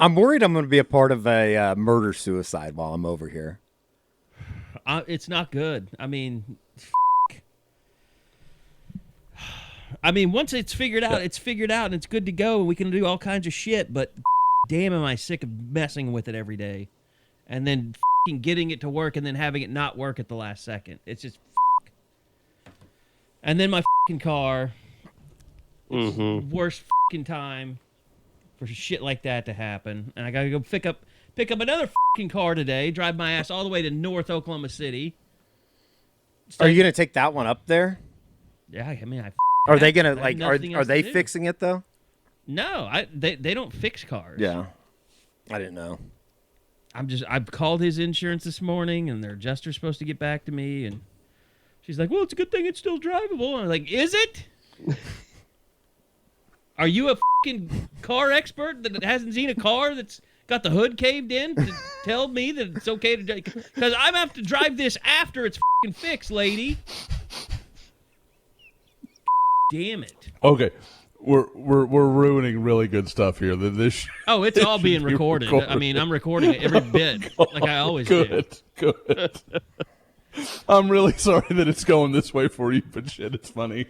I'm worried I'm going to be a part of a murder-suicide while I'm over here. It's not good. I mean, once it's figured out, it's figured out, and it's good to go. We can do all kinds of shit, but damn, am I sick of messing with it every day. And then getting it to work and then having it not work at the last second. It's just And then my car. Worst time for shit like that to happen. And I got to go pick up another car today, drive my ass all the way to North Oklahoma City. Are you going to take that one up there? Yeah, I mean, are they going to, like, are they fixing it, though? No, they don't fix cars. Yeah. I didn't know. I've called his insurance this morning, and their adjuster's supposed to get back to me, and she's like, well, it's a good thing it's still drivable. And I'm like, is it? Are you a car expert that hasn't seen a car that's got the hood caved in to tell me that it's okay to drive? Because I'm going to have to drive this after it's fixed, lady. Damn it. Okay. We're ruining really good stuff here. It's all being recorded. I mean, I'm recording it every bit, like I always do. Good. I'm really sorry that it's going this way for you, but shit, it's funny.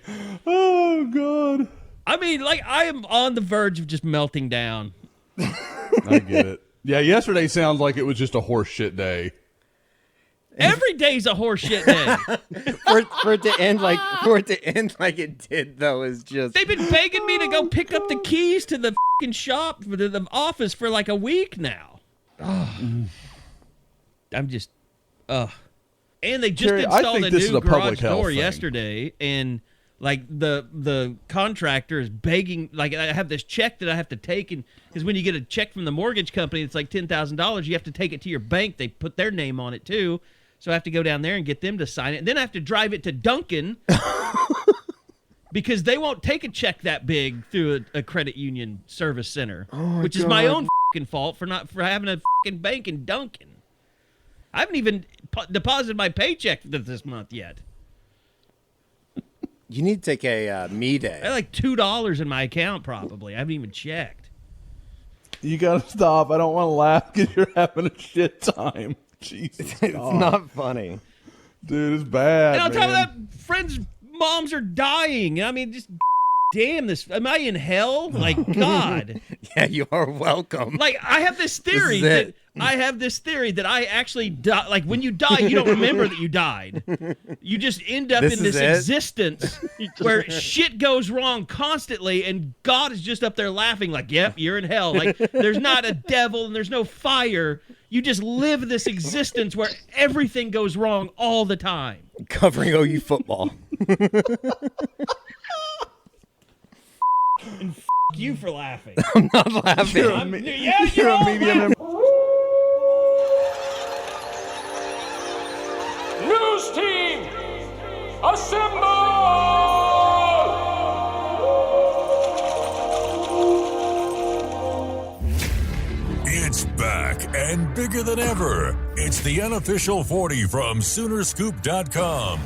Oh, God. I mean, like, I am on the verge of just melting down. I get it. Yeah, yesterday sounds like it was just a horse shit day. Every day's a horse shit day. for it to end like it did, though, is just... They've been begging me to go pick up the keys to the shop, to the office for like a week now. I'm just... And they just Carey, installed a new garage door yesterday, and... Like, the contractor is begging, like, I have this check that I have to take, and because when you get a check from the mortgage company, it's like $10,000, you have to take it to your bank. They put their name on it, too. So I have to go down there and get them to sign it. And then I have to drive it to Duncan because they won't take a check that big through a credit union service center, which is my own fault for having a bank in Duncan. I haven't even deposited my paycheck this month yet. You need to take a me day. I have like $2 in my account, probably. I haven't even checked. You gotta stop. I don't want to laugh because you're having a shit time. Jesus, it's not funny, dude. It's bad. And on top of that, friends' moms are dying. I mean, just damn this. Am I in hell? Like, God. Yeah, you are welcome. Like, I have this theory that I actually die. Like, when you die, you don't remember that you died. You just end up in this existence where shit goes wrong constantly, and God is just up there laughing like, yep, you're in hell. Like, there's not a devil and there's no fire. You just live this existence where everything goes wrong all the time. Covering OU football. And you for laughing. I'm not laughing. You're a medium. News team, assemble! It's back and bigger than ever. It's the unofficial 40 from Soonerscoop.com.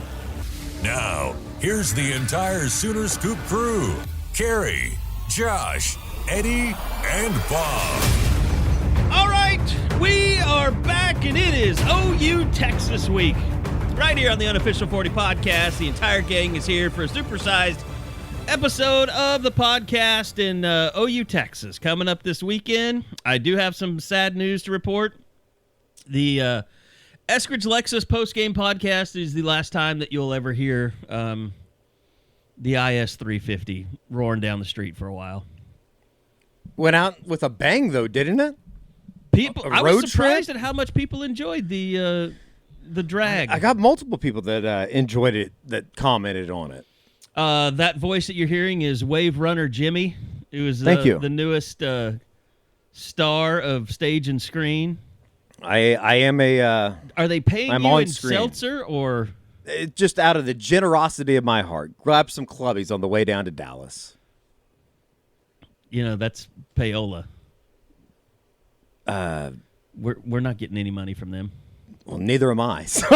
Now, here's the entire Sooner Scoop crew. Carey, Josh, Eddie, and Bob. All right, we are back, and it is OU Texas week. Right here on the Unofficial 40 podcast. The entire gang is here for a supersized episode of the podcast in OU Texas. Coming up this weekend, I do have some sad news to report. The Eskridge Lexus post-game podcast is the last time that you'll ever hear the IS 350 roaring down the street for a while. Went out with a bang, though, didn't it? I was surprised at how much people enjoyed the drag. I got multiple people that enjoyed it, that commented on it. That voice that you're hearing is Wave Runner Jimmy, who is the newest star of stage and screen. I am a... Are they paying you in seltzer or... Just out of the generosity of my heart. Grab some clubbies on the way down to Dallas. You know, that's payola. We're not getting any money from them. Well, neither am I. So.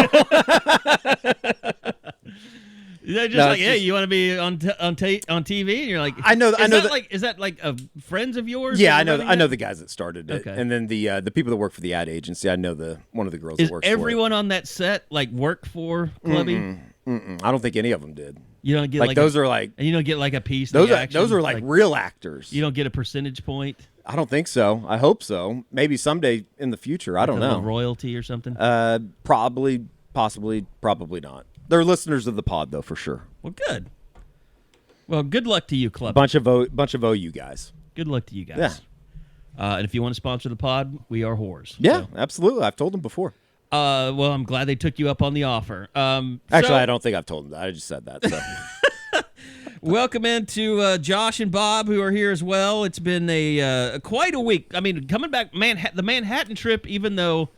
They're just No, like, it's hey, just- you want to be on TV? And you're like, I know that- Like, is that like friends of yours? Yeah, that I are know. running I know that? the guys that started it, Okay. and then the people that work for the ad agency. I know one of the girls Is that works for everyone on that set like work for Clubby? it. I don't think any of them did. You don't get Like like those a, are like and you don't get like a piece. of those the are action? those are like real actors. you don't get a percentage point. I don't think so. I hope so. Maybe someday in the future. I don't a know. little royalty or something. Probably, possibly, probably not. They're listeners of the pod though, for sure. Well, good. Well, good luck to you, Club. Bunch of OU guys. Good luck to you guys. Yeah. And if you want to sponsor the pod, we are whores. Yeah, So, absolutely. I've told them before. well, I'm glad they took you up on the offer. Actually, I don't think I've told them that. I just said that. So. Welcome into Josh and Bob, who are here as well. It's been a quite a week. I mean, coming back, the Manhattan trip, even though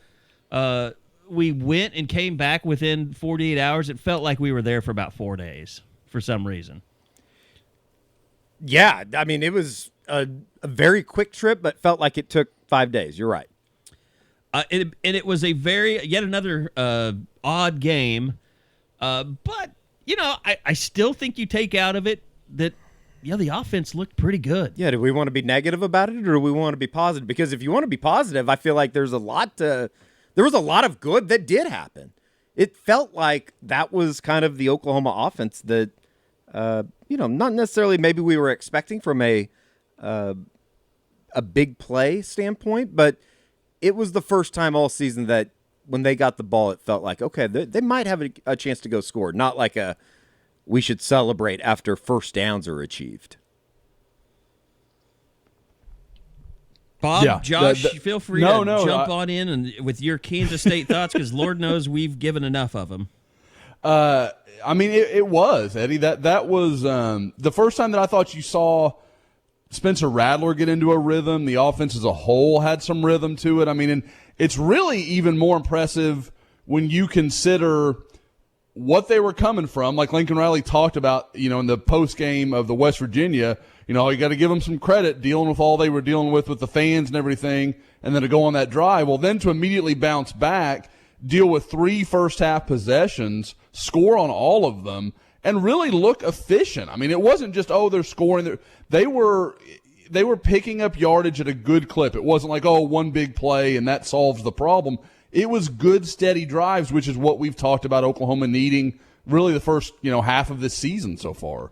we went and came back within 48 hours, it felt like we were there for about 4 days for some reason. Yeah, I mean, it was a very quick trip, but felt like it took 5 days. You're right. And it was yet another odd game. But, you know, I still think you take out of it that, the offense looked pretty good. Yeah, do we want to be negative about it, or do we want to be positive? Because if you want to be positive, I feel like there was a lot of good that did happen. It felt like that was kind of the Oklahoma offense that, not necessarily maybe we were expecting from a big play standpoint, but it was the first time all season that when they got the ball, it felt like, okay, they might have a chance to go score. Not like we should celebrate after first downs are achieved. Bob, Yeah, Josh, feel free to jump I- on in and with your Kansas State thoughts, because Lord knows we've given enough of them. I mean, it was, Eddie. That was the first time that I thought you saw Spencer Rattler get into a rhythm. The offense as a whole had some rhythm to it. I mean, and it's really even more impressive when you consider what they were coming from. Like Lincoln Riley talked about, in the post game of the West Virginia, you got to give them some credit dealing with all they were dealing with the fans and everything, and then to go on that drive. Well, then to immediately bounce back, deal with 3 first-half possessions, score on all of them, and really look efficient. I mean, it wasn't just, they're scoring. They were picking up yardage at a good clip. It wasn't like, one big play and that solves the problem. It was good, steady drives, which is what we've talked about Oklahoma needing really the first, half of this season so far.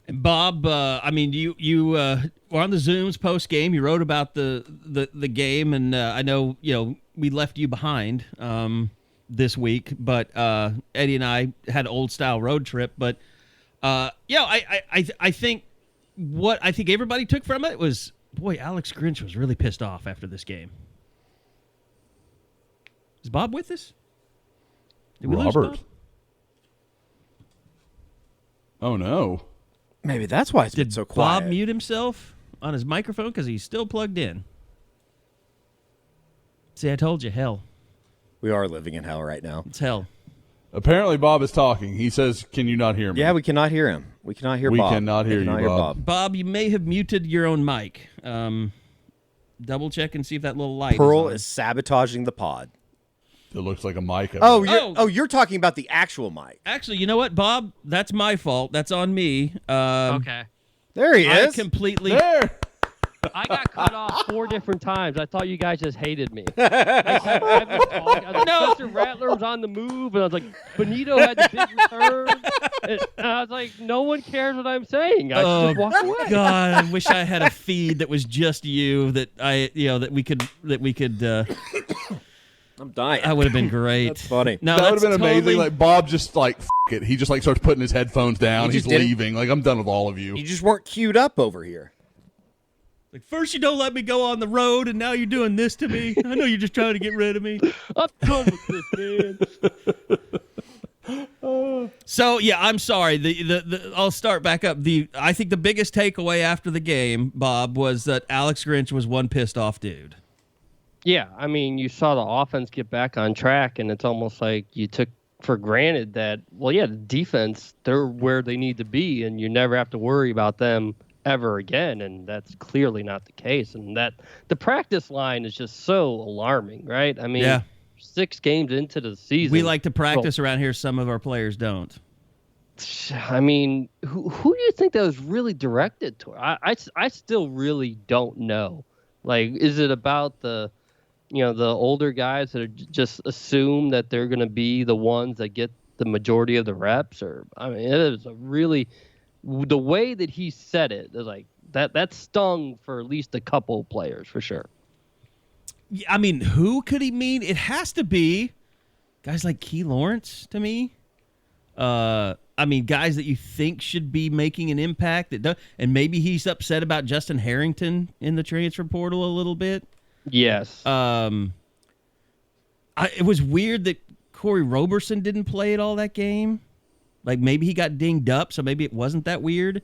And Bob, I mean, you were on the Zooms post game. You wrote about the game, and I know we left you behind this week, but Eddie and I had an old style road trip. But I think what I think everybody took from it was, boy, Alex Grinch was really pissed off after this game. Is Bob with us? Did we lose Robert. Bob? Oh, no. Maybe that's why it's been Did so quiet. Bob mute himself on his microphone because he's still plugged in? See, I told you, hell. We are living in hell right now. It's hell. Apparently, Bob is talking. He says, can you not hear me? Yeah, we cannot hear him. We cannot hear We Bob. cannot hear We you, cannot Bob. Bob, you may have muted your own mic. Double check and see if that little light Pearl is on. is sabotaging the pod. It looks like a mic. You're talking about the actual mic. Actually, you know what, Bob? That's my fault. That's on me. Okay. There he I is. completely... There. I got cut off 4 different times. I thought you guys just hated me. I was talking. No. Spencer Rattler was on the move, and I was like, Benito had the big return. And I was like, no one cares what I'm saying. I Oh, just walk away. God, I wish I had a feed that was just you, that we could I'm dying. that would have been great. That's funny. No, That would have that's been amazing. totally- Like Bob just it. He just starts putting his headphones down. He He's just didn't- leaving. Like, I'm done with all of you. You just weren't queued up over here. Like, first you don't let me go on the road, and now you're doing this to me. I know you're just trying to get rid of me. I'm done with this, man. So yeah, I'm sorry. I'll start back up. I think the biggest takeaway after the game, Bob, was that Alex Grinch was one pissed off dude. Yeah, I mean, you saw the offense get back on track, and it's almost like you took for granted that, the defense, they're where they need to be, and you never have to worry about them ever again, and that's clearly not the case. And that the practice line is just so alarming, right? I mean, Yeah. 6 games into the season. We like to practice around here. Some of our players don't. I mean, who do you think that was really directed toward? I still really don't know. Like, is it about the older guys that are just assume that they're going to be the ones that get the majority of the reps? Or, I mean, it is the way that he said it is like that stung for at least a couple players for sure. I mean, who could he mean? It has to be guys like Key Lawrence to me. I mean, guys that you think should be making an impact. And maybe he's upset about Justin Harrington in the transfer portal a little bit. Yes. It was weird that Corey Roberson didn't play at all that game. Like, maybe he got dinged up, so maybe it wasn't that weird.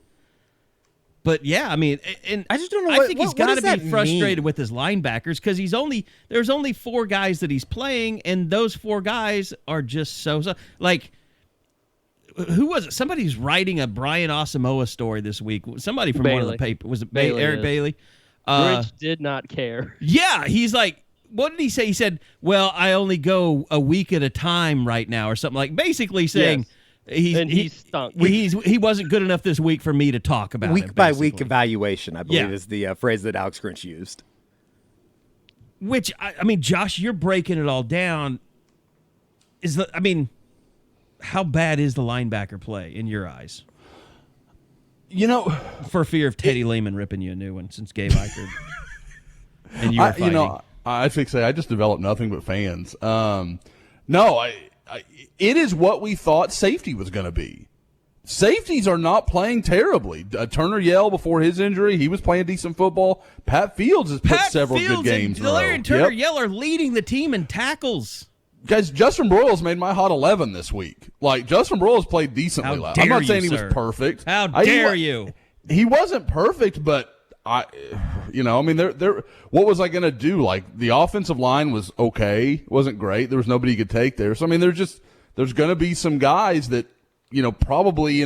But yeah, I mean, and I just don't know. I think he's got to that be frustrated mean? with his linebackers because there's only 4 guys that he's playing, and those 4 guys are just so like. Who was it? Somebody's writing a Brian Asamoah story this week. Somebody from one of the papers. Was it Eric Bailey? Grinch did not care. Yeah, he's like, what did he say? He said, well, I only go a week at a time right now or something like basically saying he stunk. He wasn't good enough this week for me to talk about week by week evaluation, I believe is the phrase that Alex Grinch used. Which, I mean, Josh, you're breaking it all down. How bad is the linebacker play in your eyes? For fear of Teddy Lehman ripping you a new one since Gabe Eichert and you were fighting. I think I just developed nothing but fans. It is what we thought safety was going to be. Safeties are not playing terribly. Turner Yell, before his injury, he was playing decent football. Pat Fields has put several good games in a row. Larry and Turner Yell are leading the team in tackles. Guys, Justin Broyles made my Hot 11 this week. Like, Justin Broyles played decently. I'm not saying he was perfect. How dare you? He wasn't perfect, but what was I going to do? Like, the offensive line was okay. Wasn't great. There was nobody you could take there. So, I mean, there's going to be some guys that, probably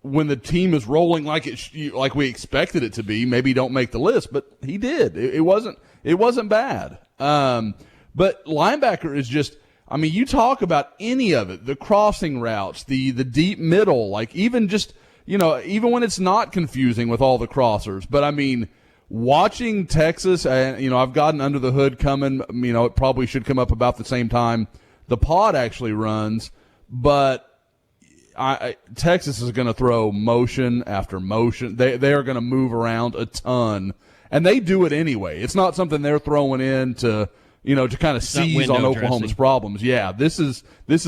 when the team is rolling like we expected it to be, maybe don't make the list, but he did. It wasn't bad. But linebacker is just, I mean, you talk about any of it, the crossing routes, the deep middle, like even just, even when it's not confusing with all the crossers. But I mean, watching Texas, and I've gotten under the hood coming, it probably should come up about the same time the pod actually runs, but Texas is going to throw motion after motion. They are going to move around a ton, and they do it anyway. It's not something they're throwing in to kind of seize on Oklahoma's problems. Yeah, this is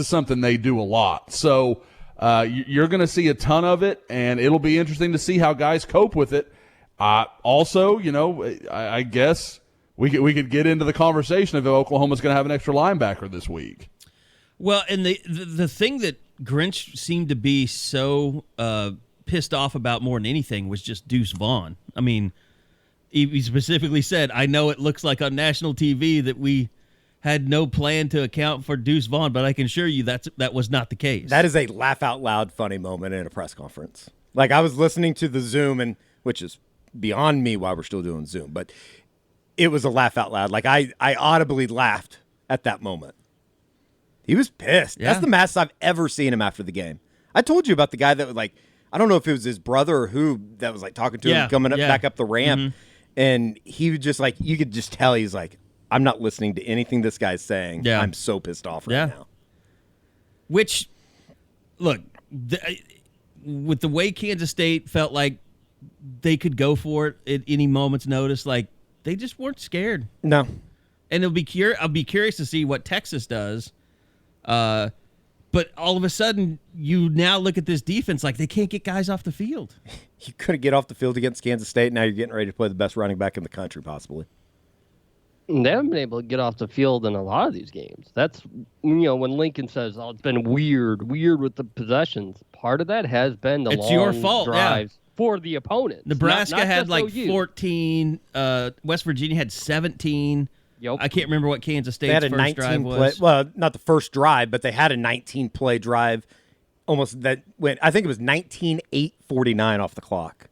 something they do a lot. So you're going to see a ton of it, and it'll be interesting to see how guys cope with it. Also, I guess we could get into the conversation of if Oklahoma's going to have an extra linebacker this week. Well, and the thing that Grinch seemed to be so pissed off about more than anything was just Deuce Vaughn. I mean, he specifically said, I know it looks like on national TV that we had no plan to account for Deuce Vaughn, but I can assure you that was not the case. That is a laugh-out-loud funny moment in a press conference. Like, I was listening to the Zoom, which is beyond me why we're still doing Zoom, but it was a laugh-out-loud. Like, I audibly laughed at that moment. He was pissed. Yeah. That's the maddest I've ever seen him after the game. I told you about the guy that was like, I don't know if it was his brother or who that was like talking to him coming up back up the ramp. Mm-hmm. And he was just like, you could just tell he's like, I'm not listening to anything this guy's saying. Yeah. I'm so pissed off right now. Which, look, with the way Kansas State felt like they could go for it at any moment's notice, like they just weren't scared. No. And I'll be curious to see what Texas does. But all of a sudden, you now look at this defense like they can't get guys off the field. You couldn't get off the field against Kansas State. Now you're getting ready to play the best running back in the country, possibly. They haven't been able to get off the field in a lot of these games. That's, when Lincoln says, it's been weird with the possessions. Part of that has been the long your fault, drives for the opponent. Nebraska had like OU. 14. West Virginia had 17. Yep. I can't remember what Kansas State's first drive was. Well, not the first drive, but they had a 19-play drive. Almost that went. I think it was 19-8-49 off the clock.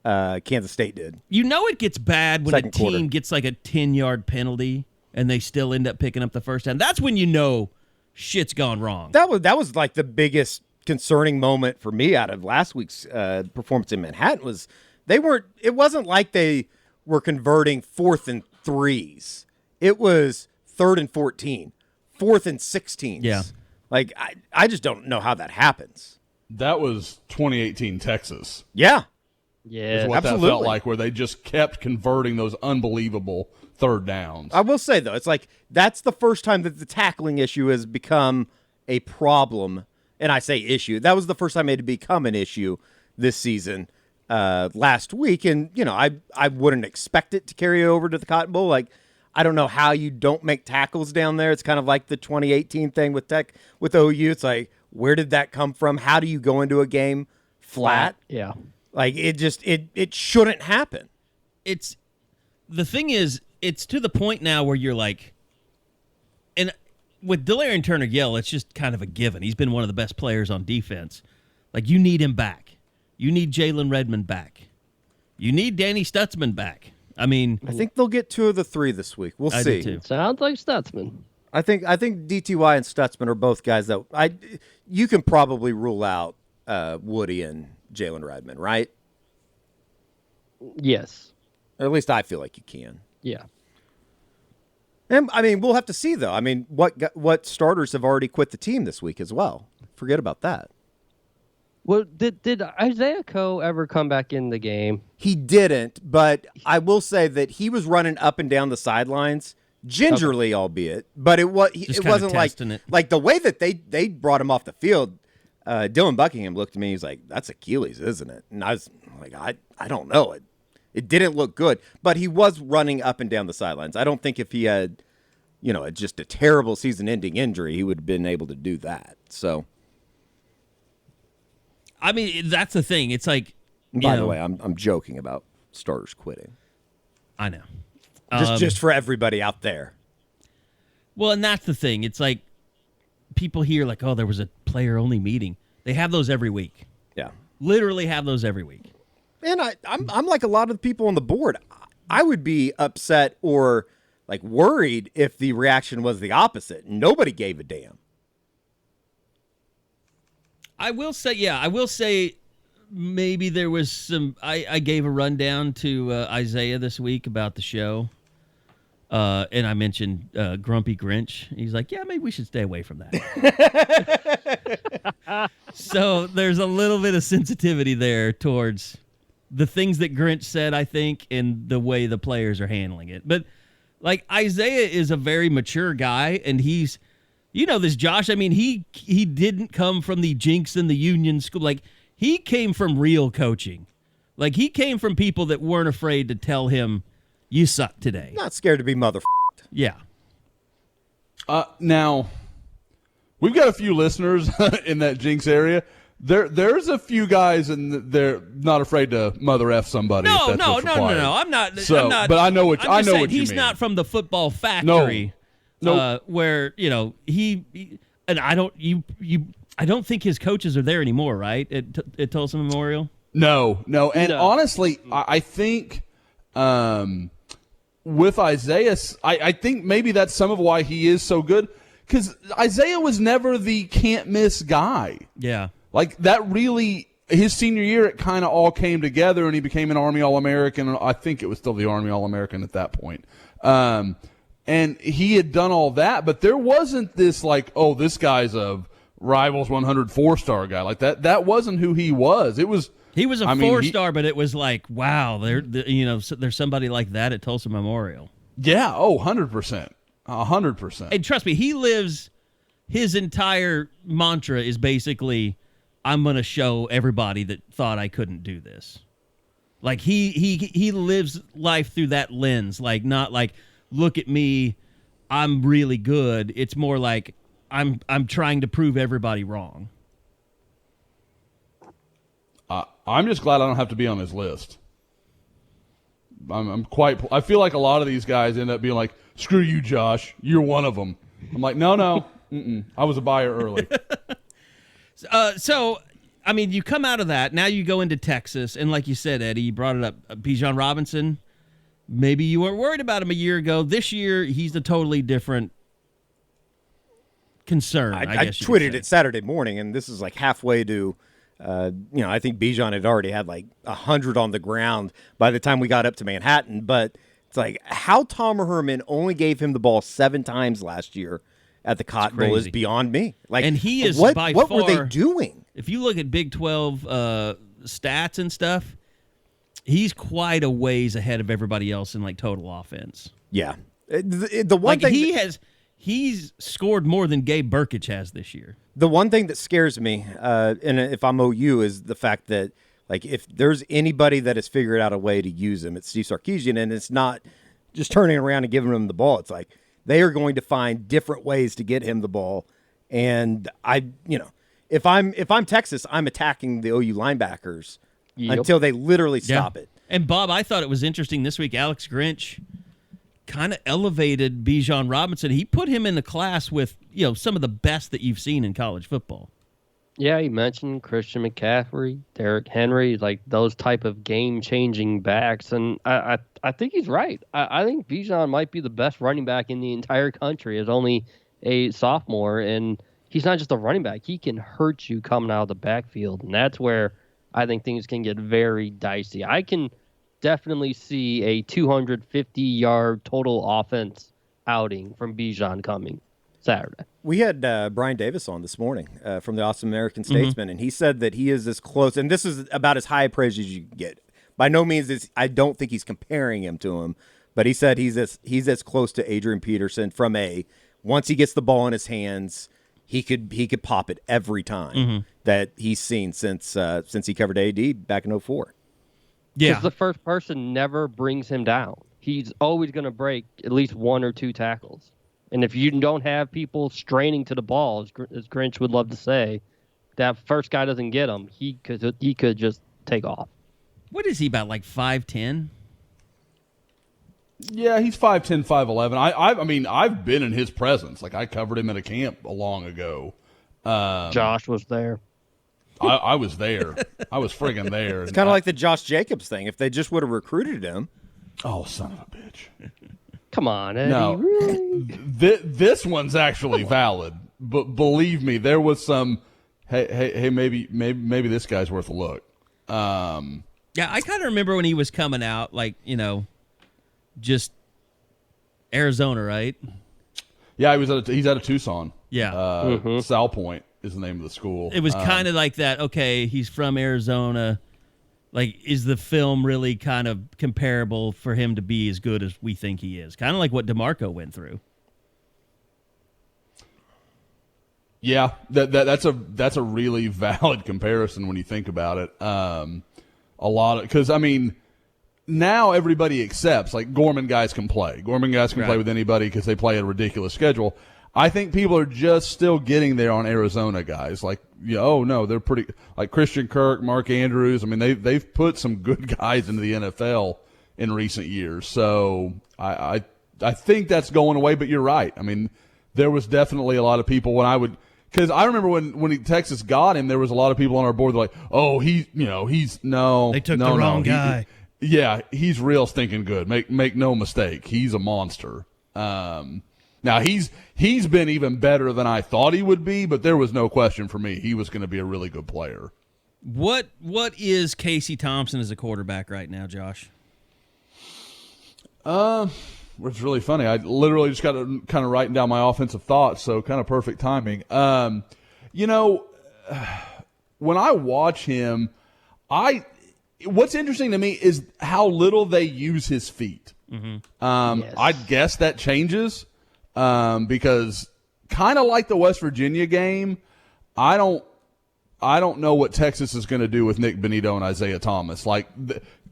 Kansas State did. It gets bad when a team gets like a 10-yard penalty and they still end up picking up the first down. That's when you know shit's gone wrong. That was like the biggest concerning moment for me out of last week's performance in Manhattan was it wasn't like they were converting 4th and 3s. It was 3rd and 14, 4th and 16s. Yeah. Like, I just don't know how that happens. That was 2018 Texas. Yeah. Yeah, Is what absolutely. that felt like, where they just kept converting those unbelievable third downs. I will say, though, it's like that's the first time that the tackling issue has become a problem. And I say issue. That was the first time it had become an issue this season last week. And, I wouldn't expect it to carry over to the Cotton Bowl. Like, I don't know how you don't make tackles down there. It's kind of like the 2018 thing with OU. It's like, where did that come from? How do you go into a game flat? Yeah. Like, it shouldn't happen. The thing is, it's to the point now where you're like, and with Delarian Turner-Gill, it's just kind of a given. He's been one of the best players on defense. Like, you need him back. You need Jalen Redmond back. You need Danny Stutzman back. I mean, I think they'll get 2 of the 3 this week. We'll I see. do too. Sounds like Stutzman. I think DTY and Stutzman are both guys that you can probably rule out Woody and Jalen Redmond, right? Yes. Or at least I feel like you can. Yeah. And I mean, we'll have to see though. I mean, what starters have already quit the team this week as well? Forget about that. Well, did Isaiah Coe ever come back in the game? He didn't, but I will say that he was running up and down the sidelines, gingerly, albeit. But it wasn't like the way that they brought him off the field. Dylan Buckingham looked at me. He's like, "That's Achilles, isn't it?" And I was like, "I don't know. It didn't look good." But he was running up and down the sidelines. I don't think if he had, just a terrible season-ending injury, he would have been able to do that. So. I mean, that's the thing. It's like, By the way, I'm joking about starters quitting. I know. Just for everybody out there. Well, and that's the thing. It's like people hear like, oh, there was a player-only meeting. They have those every week. Yeah. Literally have those every week. And I'm like a lot of the people on the board. I would be upset or like worried if the reaction was the opposite. Nobody gave a damn. I will say maybe there was some. I gave a rundown to Isaiah this week about the show, and I mentioned Grumpy Grinch. He's like, "Yeah, maybe we should stay away from that." So there's a little bit of sensitivity there towards the things that Grinch said, I think, and the way the players are handling it. But like Isaiah is a very mature guy, and he's. You know this, Josh. I mean, he didn't come from the Jinx and the Union school. Like, he came from real coaching. Like, he came from people that weren't afraid to tell him, you suck today. Not scared to be motherfucked. Yeah. Now, we've got a few listeners in that Jinx area. There's a few guys, and they're not afraid to mother F somebody. No. I'm not. But I know what I'm just saying, what you he's mean. not from the football factory. No. Where he and I don't think his coaches are there anymore, right? At Tulsa Memorial. No, and honestly, I think with Isaiah, I think maybe that's some of why he is so good, because Isaiah was never the can't miss guy. Yeah, like that really. His senior year, it kind of all came together, and he became an Army All-American. I think it was still the Army All-American at that point. And he had done all that, but there wasn't this like, oh, this guy's a Rivals 100 4-star guy like that. That wasn't who he was. He was a 4-star, but it was like, wow, there's somebody like that at Tulsa Memorial. Yeah, 100%, 100%. And trust me, he lives. His entire mantra is basically, I'm going to show everybody that thought I couldn't do this. Like he lives life through that lens, like not like. Look at me, I'm really good. It's more like I'm trying to prove everybody wrong. I'm just glad I don't have to be on his list. I feel like a lot of these guys end up being like, screw you, Josh, you're one of them. I'm like, no, I was a buyer early. So, I mean, you come out of that, now you go into Texas, and like you said, Eddie, you brought it up, Bijan Robinson. maybe you weren't worried about him a year ago. This year, he's a totally different concern. I tweeted it Saturday morning, and this is like halfway to, I think Bijan had already had like 100 on the ground by the time we got up to Manhattan. But it's like how Tom Herman only gave him the ball 7 times last year at the Cotton Bowl is beyond me. Like, and he is what by what far, were they doing? If you look at Big 12 stats and stuff, he's quite a ways ahead of everybody else in like total offense. Yeah, the one like thing he's scored more than Gabe Burkich has this year. The one thing that scares me, and if I'm OU, is the fact that like if there's anybody that has figured out a way to use him, it's Steve Sarkisian, and it's not just turning around and giving him the ball. It's like they are going to find different ways to get him the ball, and if I'm Texas, I'm attacking the OU linebackers until they literally stop it. And Bob, I thought it was interesting this week. Alex Grinch kind of elevated Bijan Robinson. He put him in the class with some of the best that you've seen in college football. Yeah, he mentioned Christian McCaffrey, Derrick Henry, like those type of game-changing backs, and I think he's right. I think Bijan might be the best running back in the entire country as only a sophomore, and he's not just a running back. He can hurt you coming out of the backfield, and that's where I think things can get very dicey. I can definitely see a 250-yard total offense outing from Bijan coming Saturday. We had Brian Davis on this morning from the Austin American Statesman, and he said that he is as close, and this is about as high praise as you get. By no means I don't think he's comparing him to him, but he said he's as close to Adrian Peterson from once he gets the ball in his hands, he could pop it every time that he's seen since he covered AD back in 2004. Yeah, because the first person never brings him down. He's always going to break at least 1 or 2 tackles. And if you don't have people straining to the ball, as Grinch would love to say, that first guy doesn't get him, he could just take off. What is he, about like 5'10"? Yeah, he's 5'10", 5'11". I mean, I've been in his presence. Like, I covered him at a camp long ago. Josh was there. I was there. I was friggin' there. It's kind of like the Josh Jacobs thing. If they just would have recruited him. Oh, son of a bitch. Come on, Eddie. No, really? This one's actually valid. But believe me, there was some, hey, maybe this guy's worth a look. Yeah, I kind of remember when he was coming out, like, just Arizona, right? Yeah, he's out of Tucson. Yeah. Sal Point is the name of the school. It was kind of like that, okay, he's from Arizona. Like, is the film really kind of comparable for him to be as good as we think he is? Kind of like what DeMarco went through. Yeah, that's a really valid comparison when you think about it. A lot of, because I mean, now everybody accepts like Gorman guys can play. Gorman guys can play with anybody because they play a ridiculous schedule. I think people are just still getting there on Arizona guys. Like, oh no, they're pretty, like Christian Kirk, Mark Andrews. I mean, they've put some good guys into the NFL in recent years. So I think that's going away. But you're right. I mean, there was definitely a lot of people because I remember when Texas got him, there was a lot of people on our board that were like, oh, they took the wrong guy. He's real stinking good. Make no mistake, he's a monster. Now he's been even better than I thought he would be, but there was no question for me he was going to be a really good player. What is Casey Thompson as a quarterback right now, Josh? It's really funny. I literally just got to kind of writing down my offensive thoughts, so kind of perfect timing. When I watch him, what's interesting to me is how little they use his feet. Yes. I guess that changes because kind of like the West Virginia game, I don't know what Texas is going to do with Nick Benito and Isaiah Thomas. Like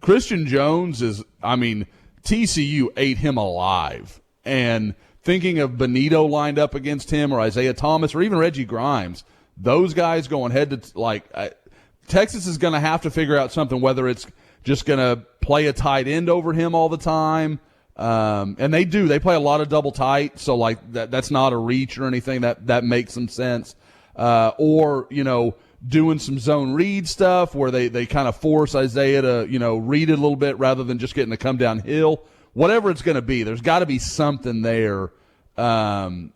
Christian Jones TCU ate him alive. And thinking of Benito lined up against him or Isaiah Thomas or even Reggie Grimes, those guys going head to Texas is going to have to figure out something, whether it's just going to play a tight end over him all the time. And they play a lot of double tight. So like that's not a reach or anything that makes some sense. Or doing some zone read stuff where they kind of force Isaiah to, read it a little bit rather than just getting to come downhill, whatever it's going to be. There's got to be something there. But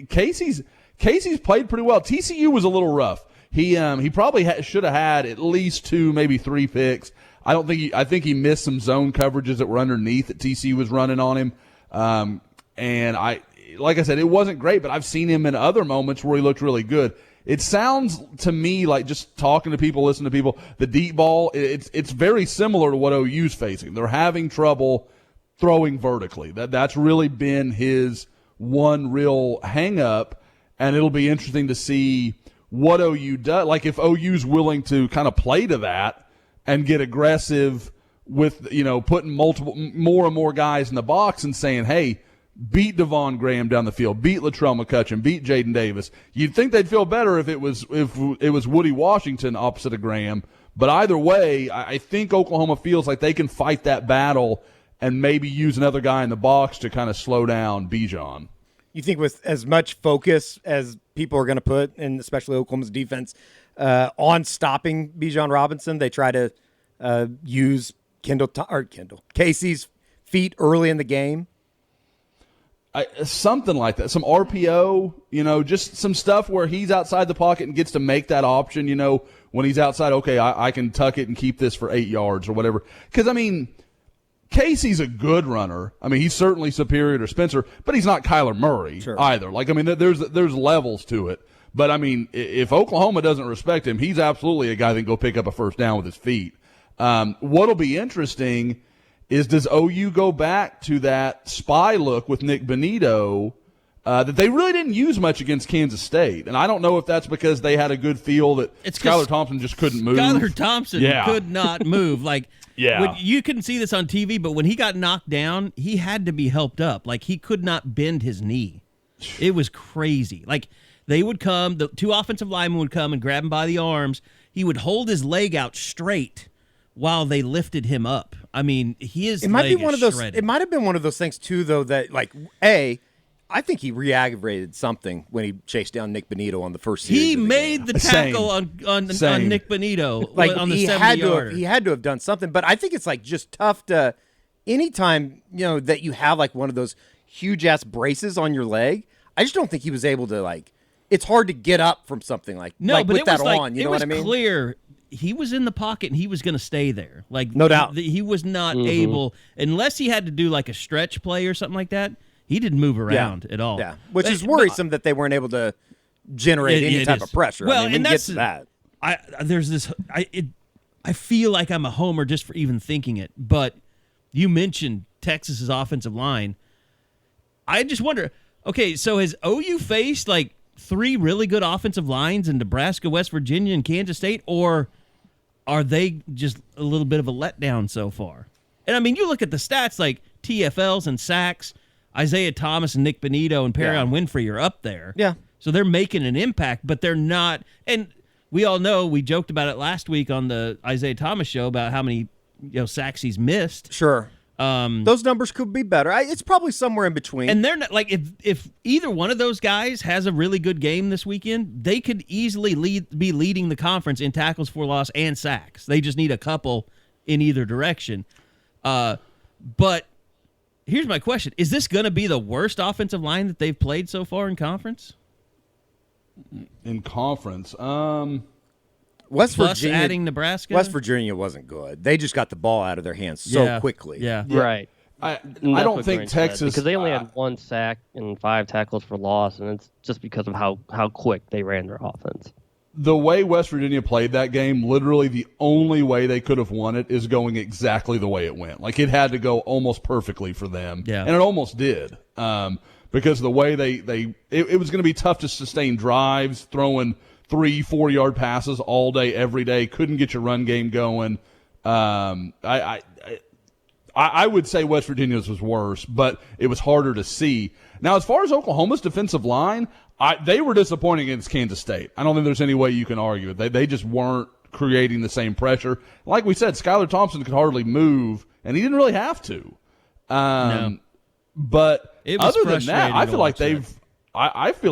Casey's played pretty well. TCU was a little rough. He probably should have had at least 2, maybe 3 picks. I think he missed some zone coverages that were underneath that TCU was running on him. And like I said, it wasn't great, but I've seen him in other moments where he looked really good. It sounds to me like, just talking to people, listening to people, the deep ball, it's very similar to what OU's facing. They're having trouble throwing vertically. That's really been his one real hang-up, and it'll be interesting to see what OU does. Like, if OU's willing to kind of play to that and get aggressive with, putting more and more guys in the box and saying, hey, beat Devon Graham down the field, beat Latrell McCutcheon, beat Jaden Davis. You'd think they'd feel better if it was Woody Washington opposite of Graham. But either way, I think Oklahoma feels like they can fight that battle and maybe use another guy in the box to kind of slow down Bijan. You think with as much focus as people are going to put, and especially Oklahoma's defense, on stopping Bijan Robinson, they try to use Casey's feet early in the game? Something like that. Some RPO, just some stuff where he's outside the pocket and gets to make that option, when he's outside, okay, I can tuck it and keep this for 8 yards or whatever. Because, Casey's a good runner. He's certainly superior to Spencer, but he's not Kyler Murray either. There's levels to it. But, if Oklahoma doesn't respect him, he's absolutely a guy that can go pick up a first down with his feet. What'll be interesting is, does OU go back to that spy look with Nick Benito that they really didn't use much against Kansas State? And I don't know if that's because they had a good feel that Skylar Thompson just couldn't move. Skylar Thompson could not move. You couldn't see this on TV, but when he got knocked down, he had to be helped up. He could not bend his knee. It was crazy. They would come, the 2 offensive linemen would come and grab him by the arms. He would hold his leg out straight while they lifted him up. It might have been one of those things too, though, that I think he re-aggravated something when he chased down Nick Benito on the first series. He made the tackle on Nick Benito on the 70-yarder. He had to have done something, but I think it's just tough to anytime that you have one of those huge ass braces on your leg. I just don't think he was able to It's hard to get up from something with that on. You know what I mean? It was clear. He was in the pocket and he was going to stay there. No doubt. He was not able, unless he had to do a stretch play or something like that, he didn't move around at all. Yeah, which is worrisome that they weren't able to generate any type of pressure. Well, and that's that. I feel like I'm a homer just for even thinking it, but you mentioned Texas's offensive line. I just wonder, okay, so has OU faced 3 really good offensive lines in Nebraska, West Virginia, and Kansas State, or are they just a little bit of a letdown so far? And you look at the stats TFLs and sacks, Isaiah Thomas and Nick Benito and Perion Winfrey are up there. Yeah. So they're making an impact, but they're not. And we all know, we joked about it last week on the Isaiah Thomas show about how many sacks he's missed. Sure. Those numbers could be better. It's probably somewhere in between. And they're not if either one of those guys has a really good game this weekend, they could easily be leading the conference in tackles for loss and sacks. They just need a couple in either direction. But here's my question: is this going to be the worst offensive line that they've played so far in conference? In conference, West Virginia, adding Nebraska. West Virginia wasn't good. They just got the ball out of their hands so quickly. Yeah. Right. I don't think Texas, because they only had 1 sack and 5 tackles for loss, and it's just because of how quick they ran their offense. The way West Virginia played that game, literally the only way they could have won it is going exactly the way it went. It had to go almost perfectly for them, and it almost did. Because the way it was going to be tough to sustain drives, throwing 3-4 yard passes all day, every day. Couldn't get your run game going. I would say West Virginia's was worse, but it was harder to see. Now, as far as Oklahoma's defensive line, they were disappointing against Kansas State. I don't think there's any way you can argue it. They just weren't creating the same pressure. Like we said, Skylar Thompson could hardly move, and he didn't really have to. No. But other than that, I feel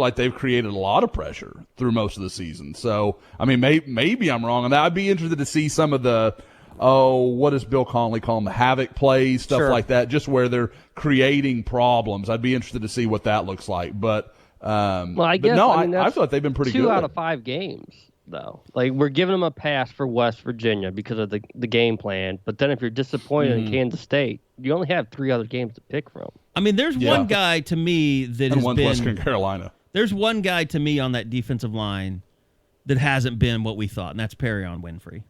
like they've created a lot of pressure through most of the season. So, maybe I'm wrong on that. I'd be interested to see some of the what does Bill Conley call them? Havoc plays, stuff Sure. like that, just where they're creating problems. I'd be interested to see what that looks like. But, I feel like they've been pretty good. 2 out of 5 games, though. Like, we're giving them a pass for West Virginia because of the game plan. But then if you're disappointed in Kansas State, you only have 3 other games to pick from. I mean, there's one guy to me that and has one's been Western Carolina. There's one guy to me on that defensive line that hasn't been what we thought, and that's Perrion Winfrey.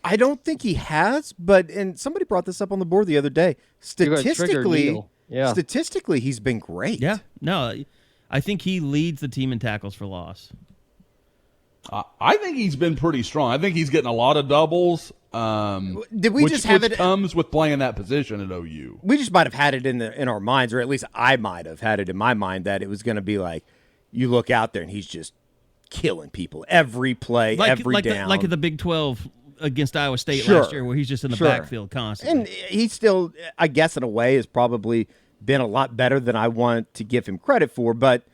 I don't think he has, and somebody brought this up on the board the other day. Statistically, he's been great. Yeah, no, I think he leads the team in tackles for loss. I think he's been pretty strong. I think he's getting a lot of doubles. Did we just have which it? Comes with playing that position at OU. We just might have had it in our minds, or at least I might have had it in my mind that it was going to be like you look out there and he's just killing people every play, every down, like at the Big 12 against Iowa State last year, where he's just in the backfield constantly. And he still, I guess, in a way, has probably been a lot better than I want to give him credit for. But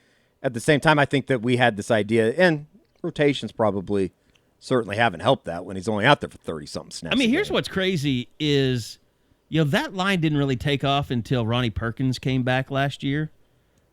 at the same time, I think that we had this idea, and rotations probably certainly haven't helped that when he's only out there for 30-something snaps. I mean, here's what's crazy is, that line didn't really take off until Ronnie Perkins came back last year.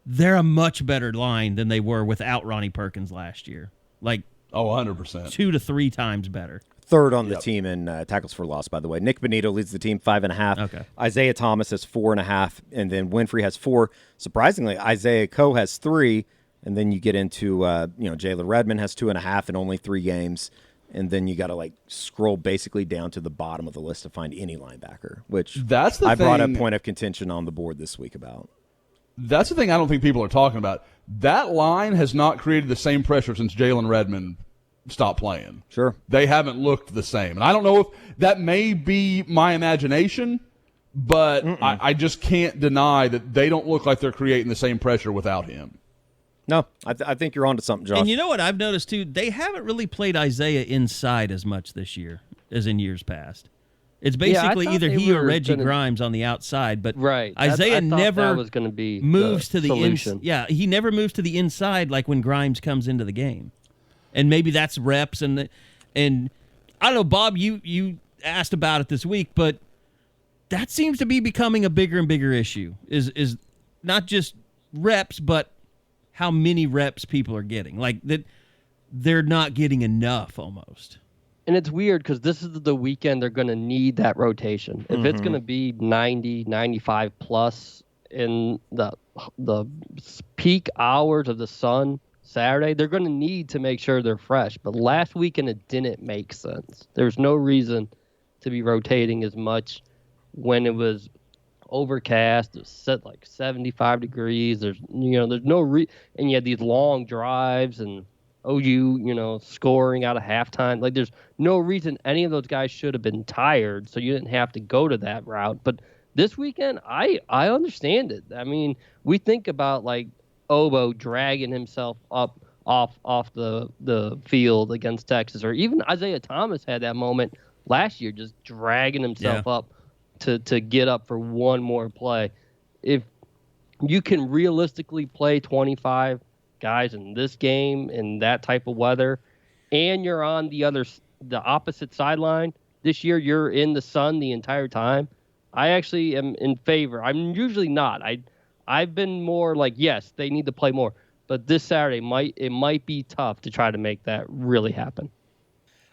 They're a much better line than they were without Ronnie Perkins last year. Like, 100%. 2 to 3 times better. Third on the team in tackles for loss, by the way. Nick Benito leads the team 5.5. Okay. Isaiah Thomas has 4.5, and then Winfrey has 4. Surprisingly, Isaiah Coe has 3, and then you get into Jalen Redmond has 2.5 in only 3 games, and then you got to scroll basically down to the bottom of the list to find any linebacker, which that's the I brought a thing. point of contention on the board this week about. That's the thing I don't think people are talking about. That line has not created the same pressure since Jalen Redmond stopped playing. Sure. They haven't looked the same. And I don't know if that may be my imagination, but I just can't deny that they don't look like they're creating the same pressure without him. No, I think you're onto something, Josh. And you know what I've noticed, too? They haven't really played Isaiah inside as much this year as in years past. It's basically either he or Reggie Grimes on the outside, but Isaiah never was going to be moves to the solution. he never moves to the inside like when Grimes comes into the game. And maybe that's reps and I don't know, Bob, you asked about it this week, but that seems to be becoming a bigger and bigger issue. Is not just reps, but how many reps people are getting. Like that they're not getting enough almost. And it's weird because this is the weekend they're going to need that rotation. If it's going to be 90, 95 plus in the peak hours of the sun Saturday, they're going to need to make sure they're fresh. But last weekend, it didn't make sense. There's no reason to be rotating as much when it was overcast. It was set 75 degrees. There's no and you had these long drives and OU, scoring out of halftime. Like, there's no reason any of those guys should have been tired, so you didn't have to go to that route. But this weekend, I understand it. I mean, we think about, Obo dragging himself up off the field against Texas, or even Isaiah Thomas had that moment last year, just dragging himself up to get up for one more play. If you can realistically play 25 guys in this game in that type of weather, and you're on the opposite sideline this year, you're in the sun the entire time, I actually am in favor. I'm usually not. I've been more yes, they need to play more, but this Saturday it might be tough to try to make that really happen.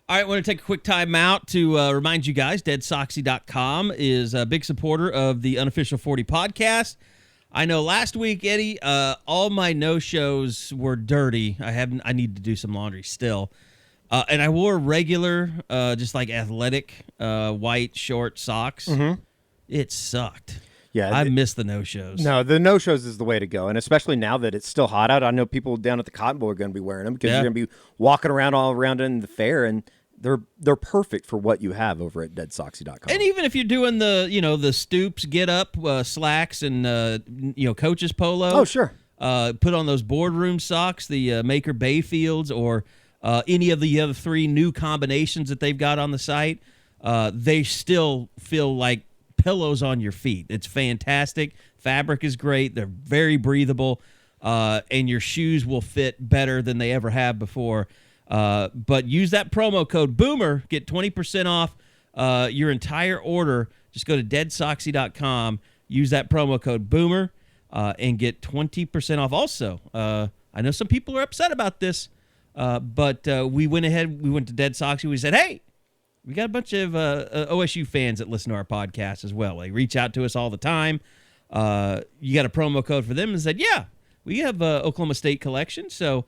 All right, I want to take a quick time out to remind you guys, deadsoxy.com is a big supporter of the Unofficial 40 podcast. I know last week, Eddie, all my no-shows were dirty. I need to do some laundry still. And I wore regular, just athletic, white short socks. Mm-hmm. It sucked. Yeah, I miss the no-shows. No, the no-shows is the way to go, and especially now that it's still hot out. I know people down at the Cotton Bowl are going to be wearing them because you're going to be walking around all around in the fair, and they're perfect for what you have over at deadsoxy.com. And even if you're doing the Stoops get up slacks and coach's polo. Oh, sure. Put on those boardroom socks, the Maker Bayfields, or any of the other 3 new combinations that they've got on the site. They still feel like pillows on your feet. It's fantastic. Fabric is great. They're very breathable, and your shoes will fit better than they ever have before. But use that promo code Boomer, get 20% off your entire order. Just go to deadsoxy.com, use that promo code Boomer, and get 20% off. Also, I know some people are upset about this, but we went to Dead Soxy. We said, hey, we got a bunch of OSU fans that listen to our podcast as well. They reach out to us all the time. You got a promo code for them, and said, yeah, we have Oklahoma State collection, so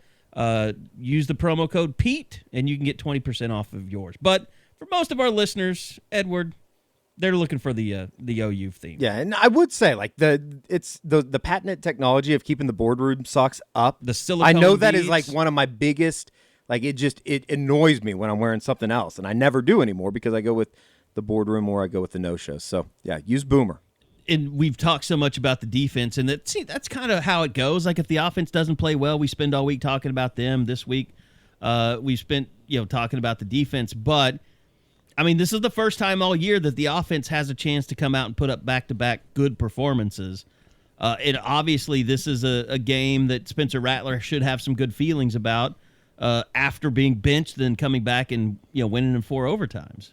use the promo code Pete, and you can get 20% off of yours. But for most of our listeners, Edward, they're looking for the OU theme. Yeah, and I would say like the patented technology of keeping the boardroom socks up. The silicone I know that is beads. like one of my biggest. Like it annoys me when I'm wearing something else, and I never do anymore because I go with the boardroom or I go with the no-shows. So yeah, use Boomer. And we've talked so much about the defense, and that's kind of how it goes. Like if the offense doesn't play well, we spend all week talking about them. This week, we spent talking about the defense. But I mean, this is the first time all year that the offense has a chance to come out and put up back-to-back good performances. And obviously, this is a game that Spencer Rattler should have some good feelings about after being benched, then coming back and winning in 4 overtimes.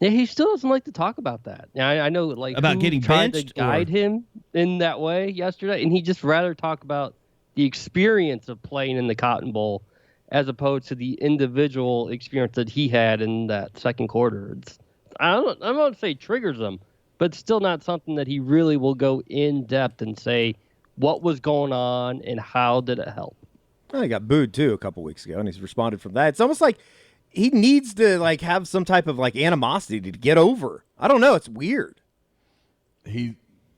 Yeah, he still doesn't like to talk about that. Yeah, I know, like about who getting tried benched to guide him in that way yesterday, and he just rather talk about the experience of playing in the Cotton Bowl as opposed to the individual experience that he had in that second quarter. I'm not going to say triggers him, but it's still not something that he really will go in depth and say what was going on and how did it help. Well, he got booed too a couple weeks ago, and he's responded from that. It's almost like he needs to like have some type of like animosity to get over. I don't know. It's weird. He's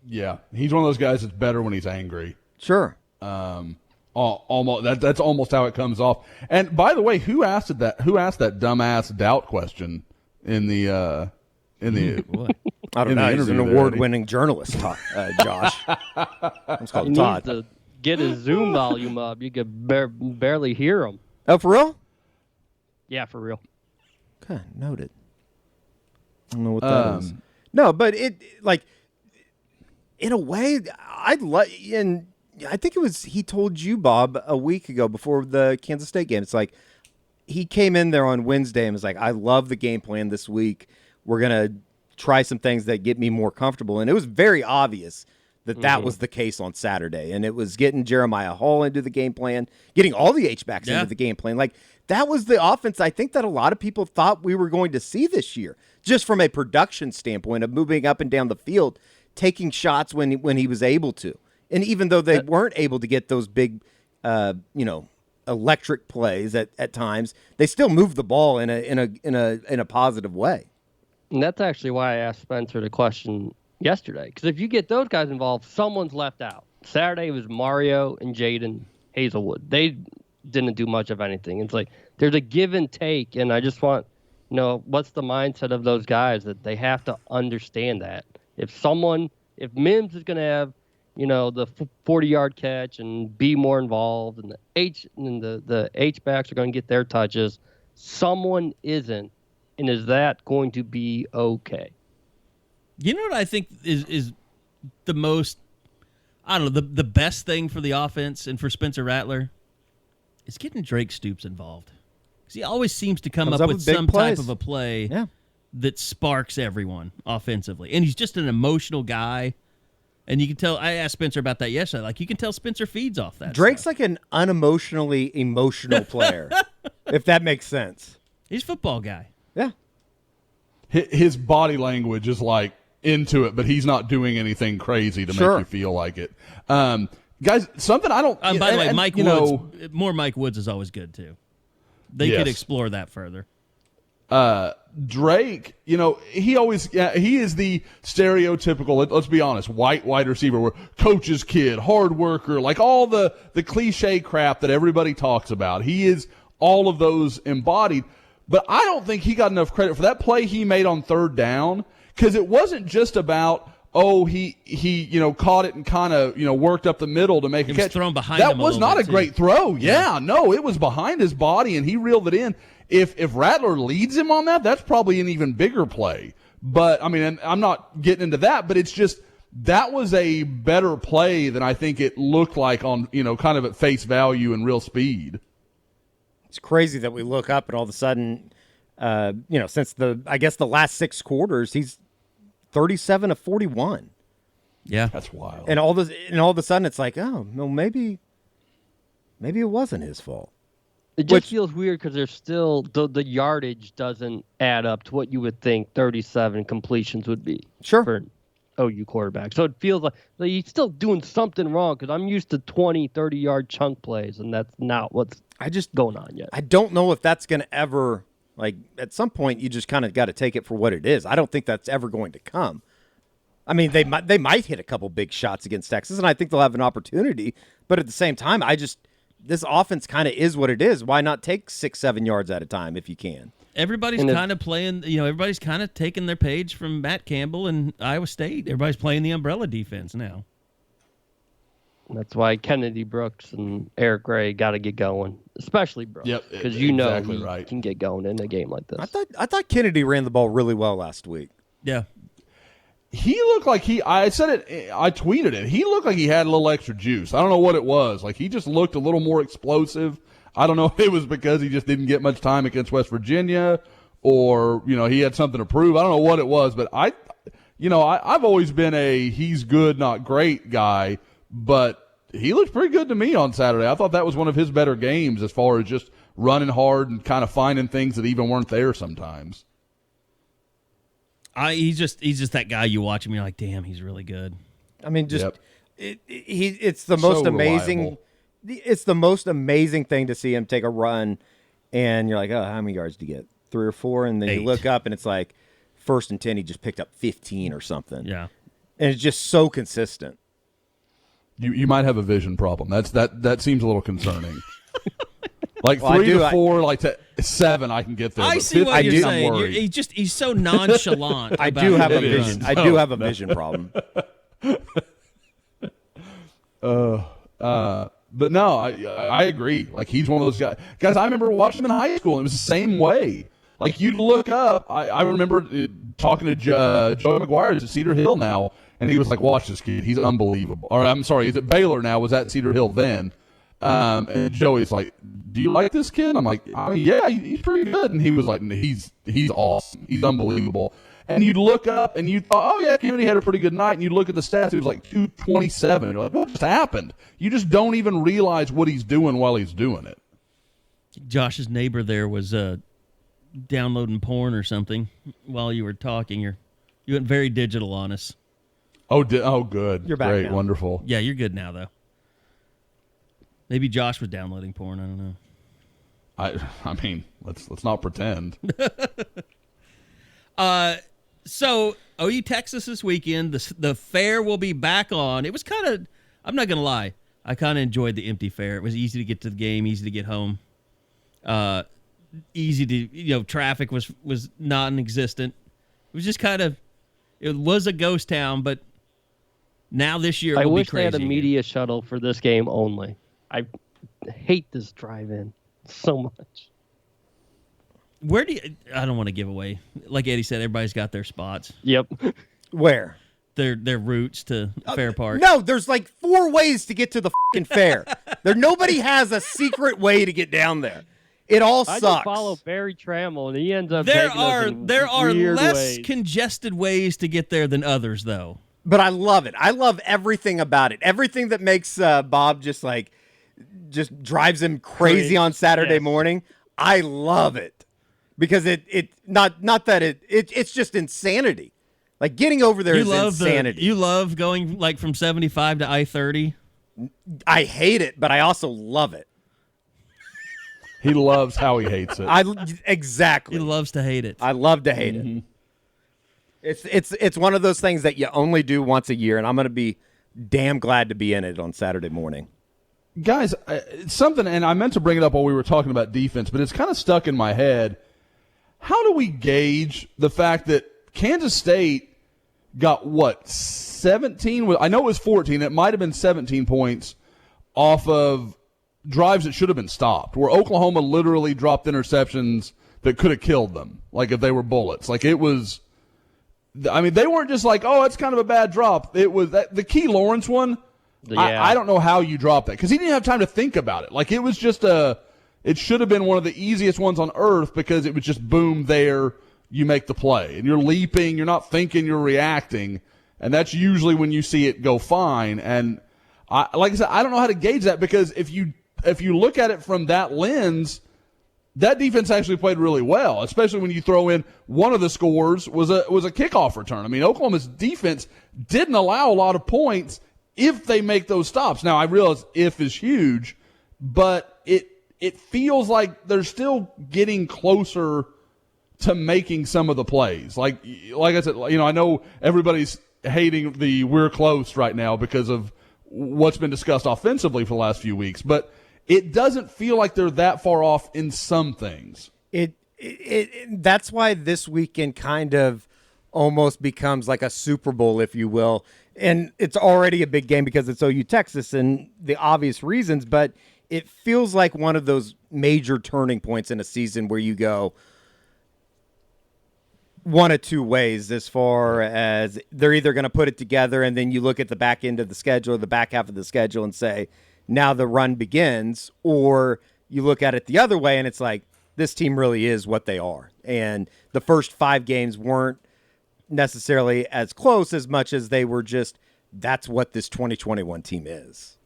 one of those guys that's better when he's angry. Sure. Almost that's almost how it comes off. And by the way, who asked that dumbass doubt question in the I don't know. He's an award-winning journalist, Josh. It's called He Todd. needs to get his Zoom volume up. You could barely hear him. Oh, for real? Yeah, for real. Okay, noted. I don't know what that is. No, but it like in a way, and I think it was he told you, Bob, a week ago before the Kansas State game. It's like he came in there on Wednesday and was like, "I love the game plan this week. We're gonna try some things that get me more comfortable." And it was very obvious that was the case on Saturday, and it was getting Jeremiah Hall into the game plan, getting all the H-backs into the game plan. Like that was the offense I think that a lot of people thought we were going to see this year, just from a production standpoint of moving up and down the field, taking shots when he was able to. And even though they weren't able to get those big, electric plays at times, they still moved the ball in a positive way. And that's actually why I asked Spencer the question yesterday. Because if you get those guys involved, someone's left out. Saturday was Mario and Jaden Hazelwood. They didn't do much of anything. It's like there's a give and take, and I just want, what's the mindset of those guys that they have to understand that if Mims is going to have, the 40-yard catch and be more involved, and the H-backs are going to get their touches, someone isn't, and is that going to be okay? You know what I think is the most, I don't know, the best thing for the offense and for Spencer Rattler is getting Drake Stoops involved. Because he always seems to come up with some type of a play that sparks everyone offensively. And he's just an emotional guy. And you can tell, I asked Spencer about that yesterday, like you can tell Spencer feeds off that Drake's stuff. like an unemotionally emotional player, if that makes sense. He's a football guy. Yeah. His body language is like into it, but he's not doing anything crazy to make you feel like it. Guys, something I don't... by the way, Mike Woods, more Mike Woods is always good, too. They could explore that further. Drake, he is the stereotypical, let's be honest, white wide receiver, where coach's kid, hard worker, like all the cliche crap that everybody talks about. He is all of those embodied, but I don't think he got enough credit for that play he made on third down, because it wasn't just about, he caught it and kind of, worked up the middle to make a catch. Thrown behind that him was not a great throw. Yeah, no, it was behind his body, and he reeled it in. If Rattler leads him on that, that's probably an even bigger play. But, I mean, and I'm not getting into that, but it's just that was a better play than I think it looked like on, kind of at face value and real speed. It's crazy that we look up and all of a sudden, since the last 6 quarters, he's 37 of 41. Yeah, That's wild. And all of a sudden, it's like, oh, no, maybe it wasn't his fault. It just feels weird because there's still the yardage doesn't add up to what you would think 37 completions would be. Sure. For an OU quarterback. So it feels like he's still doing something wrong because I'm used to 20, 30-yard chunk plays, and that's not what's going on yet. I don't know if that's going to ever, at some point, you just kind of got to take it for what it is. I don't think that's ever going to come. I mean, they might hit a couple big shots against Texas, and I think they'll have an opportunity. But at the same time, this offense kind of is what it is. Why not take 6-7 yards at a time if you can? Everybody's kind of playing, everybody's kind of taking their page from Matt Campbell and Iowa State. Everybody's playing the umbrella defense now. That's why Kennedy Brooks and Eric Gray got to get going, especially Brooks. Yep, because exactly he right. can get going in a game like this. I thought Kennedy ran the ball really well last week. Yeah. He looked like I tweeted it. He looked like he had a little extra juice. I don't know what it was. He just looked a little more explosive. I don't know if it was because he just didn't get much time against West Virginia or, he had something to prove. I don't know what it was, but I've always been a he's good, not great guy, but he looked pretty good to me on Saturday. I thought that was one of his better games as far as just running hard and kind of finding things that even weren't there sometimes. He's just that guy you watch him, you're like, damn, he's really good. I mean, Yep. It's the most amazing. Reliable. It's the most amazing thing to see him take a run, and you're like, oh, how many yards did he get? 3 or 4, and then 8. you look up, and it's like 1st and 10, he just picked up 15 or something. Yeah, and it's just so consistent. You might have a vision problem. That seems a little concerning. 3 to 4, to 7, I can get there. I but see what 15, you're I'm saying. worried. He's so nonchalant. I about do have a it. vision. I do have a vision problem. But no, I agree. He's one of those guys. Guys, I remember watching him in high school, and it was the same way. You'd look up. I remember talking to Joe McGuire at Cedar Hill now, and he was like, watch this kid. He's unbelievable. Or I'm sorry, he's at Baylor now, was at Cedar Hill then. And Joey's like, do you like this kid? I'm like, yeah, he's pretty good. And he was like, he's awesome. He's unbelievable. And you'd look up and you thought, oh, yeah, Kennedy had a pretty good night. And you'd look at the stats. It was like 227. You're like, what just happened? You just don't even realize what he's doing while he's doing it. Josh's neighbor there was downloading porn or something while you were talking. You went very digital on us. Oh, good. You're back Great, now. wonderful. Yeah, you're good now, though. Maybe Josh was downloading porn. I don't know. I mean, let's not pretend. So OU Texas this weekend. The fair will be back on. It was kind of. I'm not gonna lie. I kind of enjoyed the empty fair. It was easy to get to the game, easy to get home. Easy to traffic was non-existent. It was just kind of. It was a ghost town, but now this year I will wish be crazy. they had a media shuttle for this game only. I hate this drive-in so much. Where do you? I don't want to give away. Like Eddie said, everybody's got their spots. Yep. Where? Their routes to Fair Park. No, there's 4 ways to get to the fucking fair. Nobody has a secret way to get down there. It all I sucks. just follow Barry Trammell, and he ends up There taking us in are weird less ways. congested ways to get there than others, though. But I love it. I love everything about it. Everything that makes Bob just drives him crazy on Saturday morning. I love it because it's just insanity. Getting over there is insanity. You love going from 75 to I-30. I hate it, but I also love it. He loves how he hates it. Exactly. He loves to hate it. I love to hate it. It's one of those things that you only do once a year, and I'm going to be damn glad to be in it on Saturday morning. Guys, it's something, and I meant to bring it up while we were talking about defense, but it's kind of stuck in my head. How do we gauge the fact that Kansas State got, 17? I know it was 14. It might have been 17 points off of drives that should have been stopped, where Oklahoma literally dropped interceptions that could have killed them, if they were bullets. It was – I mean, they weren't just it's kind of a bad drop. It was the Key Lawrence one. Yeah. I don't know how you drop that because he didn't have time to think about it. It was just It should have been one of the easiest ones on earth because it was just boom there, you make the play. And you're leaping, you're not thinking, you're reacting. And that's usually when you see it go fine. And like I said, I don't know how to gauge that because if you look at it from that lens, that defense actually played really well, especially when you throw in one of the scores was a kickoff return. I mean, Oklahoma's defense didn't allow a lot of points if they make those stops. Now, I realize if is huge, but it feels like they're still getting closer to making some of the plays. Like I said, I know everybody's hating the we're close right now because of what's been discussed offensively for the last few weeks, but it doesn't feel like they're that far off in some things. That's why this weekend kind of almost becomes like a Super Bowl, if you will. And it's already a big game because it's OU Texas and the obvious reasons, but it feels like one of those major turning points in a season where you go one of two ways as far as they're either going to put it together and then you look at the back end of the schedule, the back half of the schedule and say, now the run begins, or you look at it the other way and it's like, this team really is what they are. And the first 5 games weren't necessarily as close as much as they were just, that's what this 2021 team is.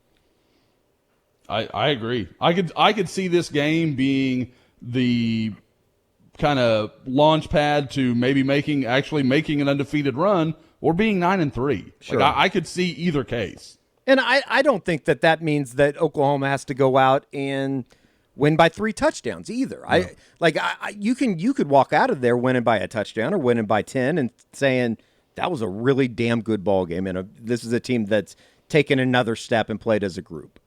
I agree. I could see this game being the kind of launch pad to maybe making an undefeated run or being 9-3. Sure. Like I could see either case. And I don't think that means that Oklahoma has to go out and win by 3 touchdowns either. No. You could walk out of there winning by a touchdown or winning by 10 and saying that was a really damn good ball game and this is a team that's taken another step and played as a group.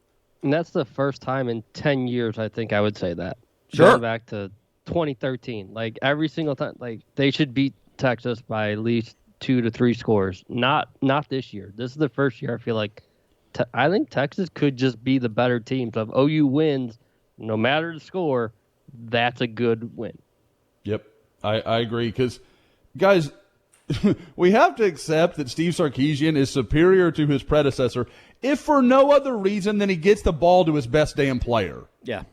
And that's the first time in 10 years I think I would say that. Sure. Going back to 2013, like every single time, like they should beat Texas by at least 2 to 3 scores. Not this year. This is the first year I feel like I think Texas could just be the better team. So if OU wins, no matter the score, that's a good win. Yep, I agree. Because, guys, we have to accept that Steve Sarkisian is superior to his predecessor, if for no other reason than he gets the ball to his best damn player. Yeah.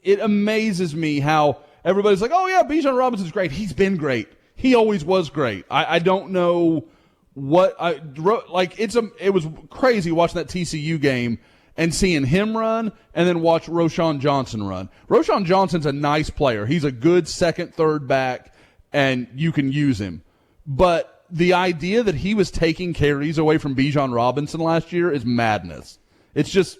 It amazes me how everybody's like, oh, yeah, Bijan Robinson's great. He's been great. He always was great. I don't know what it was crazy watching that TCU game and seeing him run and then watch Roschon Johnson run. Roschon Johnson's a nice player. He's a good second, third back, and you can use him. But the idea that he was taking carries away from Bijan Robinson last year is madness. It's just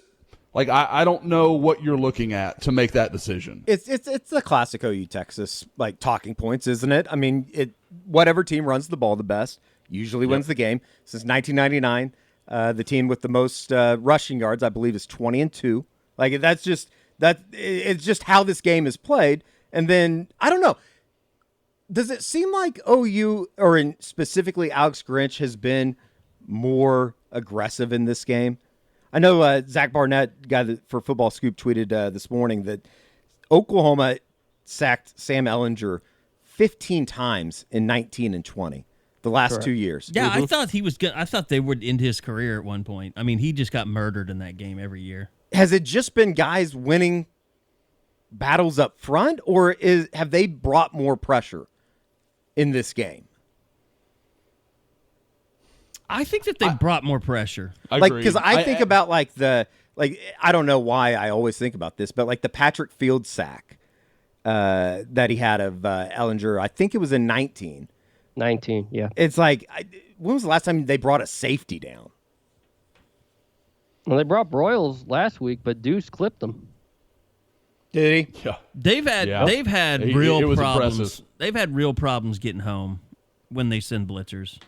like I don't know what you're looking at to make that decision. It's the classic OU Texas like talking points, isn't it? I mean, whatever team runs the ball the best usually wins the game. Since 1999, the team with the most rushing yards, I believe, is 20-2. Like it's just how this game is played. And then I don't know. Does it seem like OU, or specifically Alex Grinch, has been more aggressive in this game? I know Zach Barnett, guy for Football Scoop, tweeted this morning that Oklahoma sacked Sam Ehlinger 15 times in 19 and 20, the last 2 years. Yeah, I thought he was good. I thought they would end his career at one point. I mean, he just got murdered in that game every year. Has it just been guys winning battles up front, or have they brought more pressure in this game? I think that they brought more pressure. Because I think about I don't know why I always think about this, but like the Patrick Fields sack that he had of Ehlinger, I think it was in 19. 19, yeah. It's like, when was the last time they brought a safety down? Well, they brought Broyles last week, but Deuce clipped them. Did he? Yeah. They've had real problems. Impressive. They've had real problems getting home when they send blitzers.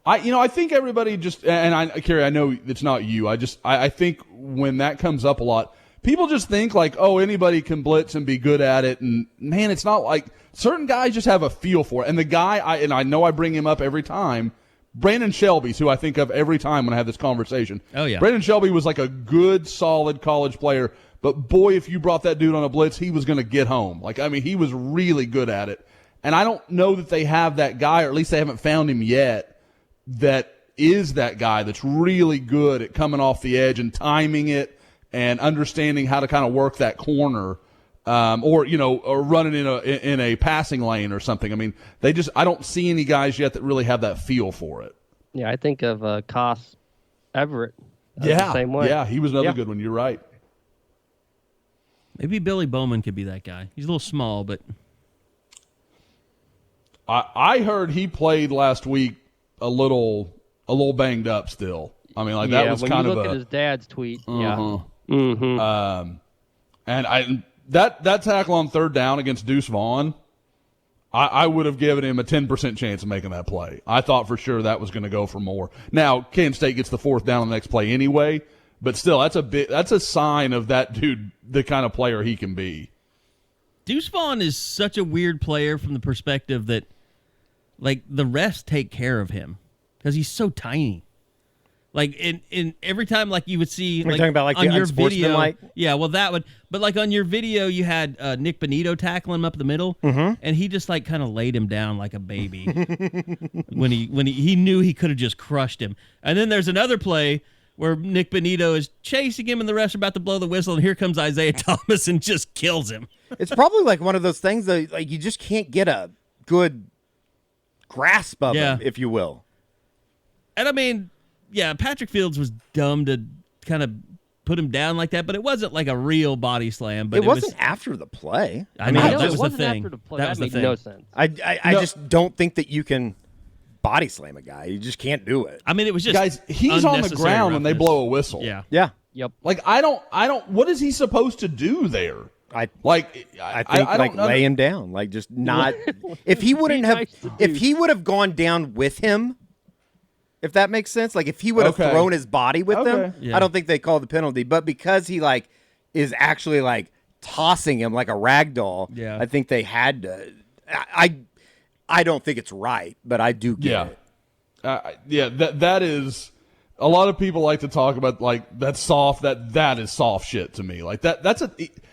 I think everybody just, and Carey, I know it's not you. I think when that comes up a lot, people just think like, oh, anybody can blitz and be good at it. And man, it's not like certain guys just have a feel for it. And the guy, I know I bring him up every time, Brandon Shelby's who I think of every time when I have this conversation. Oh, yeah. Brandon Shelby was like a good, solid college player. But boy, if you brought that dude on a blitz, he was going to get home. He was really good at it. And I don't know that they have that guy, or at least they haven't found him yet, that is that guy that's really good at coming off the edge and timing it, and understanding how to kind of work that corner, or running in a passing lane or something. I mean, I don't see any guys yet that really have that feel for it. Yeah, I think of Koss Everett. Yeah, the same way. Yeah, he was another good one. You're right. Maybe Billy Bowman could be that guy. He's a little small, but I heard he played last week a little banged up still. I mean, like that was kind of when you look at his dad's tweet. Yeah. And that tackle on third down against Deuce Vaughn, I would have given him a 10% chance of making that play. I thought for sure that was going to go for more. Now, Kansas State gets the fourth down on the next play anyway, but still, that's a sign of that dude, the kind of player he can be. Deuce Vaughn is such a weird player from the perspective that, like, the refs take care of him because he's so tiny. Like in every time, like you would see, We're talking about like on the your video, unsportsmanlike? yeah. Well, that would, but like on your video, you had Nick Benito tackling him up the middle, and he just like kind of laid him down like a baby when he knew he could have just crushed him. And then there's another play where Nick Benito is chasing him, and the refs are about to blow the whistle, and here comes Isaiah Thomas and just kills him. It's probably like one of those things that like you just can't get a good grasp of him, if you will. And I mean, yeah, Patrick Fields was dumb to kind of put him down like that, but it wasn't like a real body slam. But it wasn't after the play. I mean, I know that it was the wasn't thing. after the play. That That was the made thing. no sense. I just don't think that you can body slam a guy. You just can't do it. I mean, it was just Guys, he's on the unnecessary ground when they roughness. blow a whistle. Yeah. Yeah. Yep. Like I don't. What is he supposed to do there? I think don't know. lay him down, like just not. If he wouldn't have, if he would have gone down with him, if that makes sense, like if he would have thrown his body with them, Yeah. I don't think they call the penalty. But because he like is actually like tossing him like a rag doll, Yeah. I think they had to. I don't think it's right, but I do get it. That is. A lot of people like to talk about like that's soft. That is soft shit to me. Like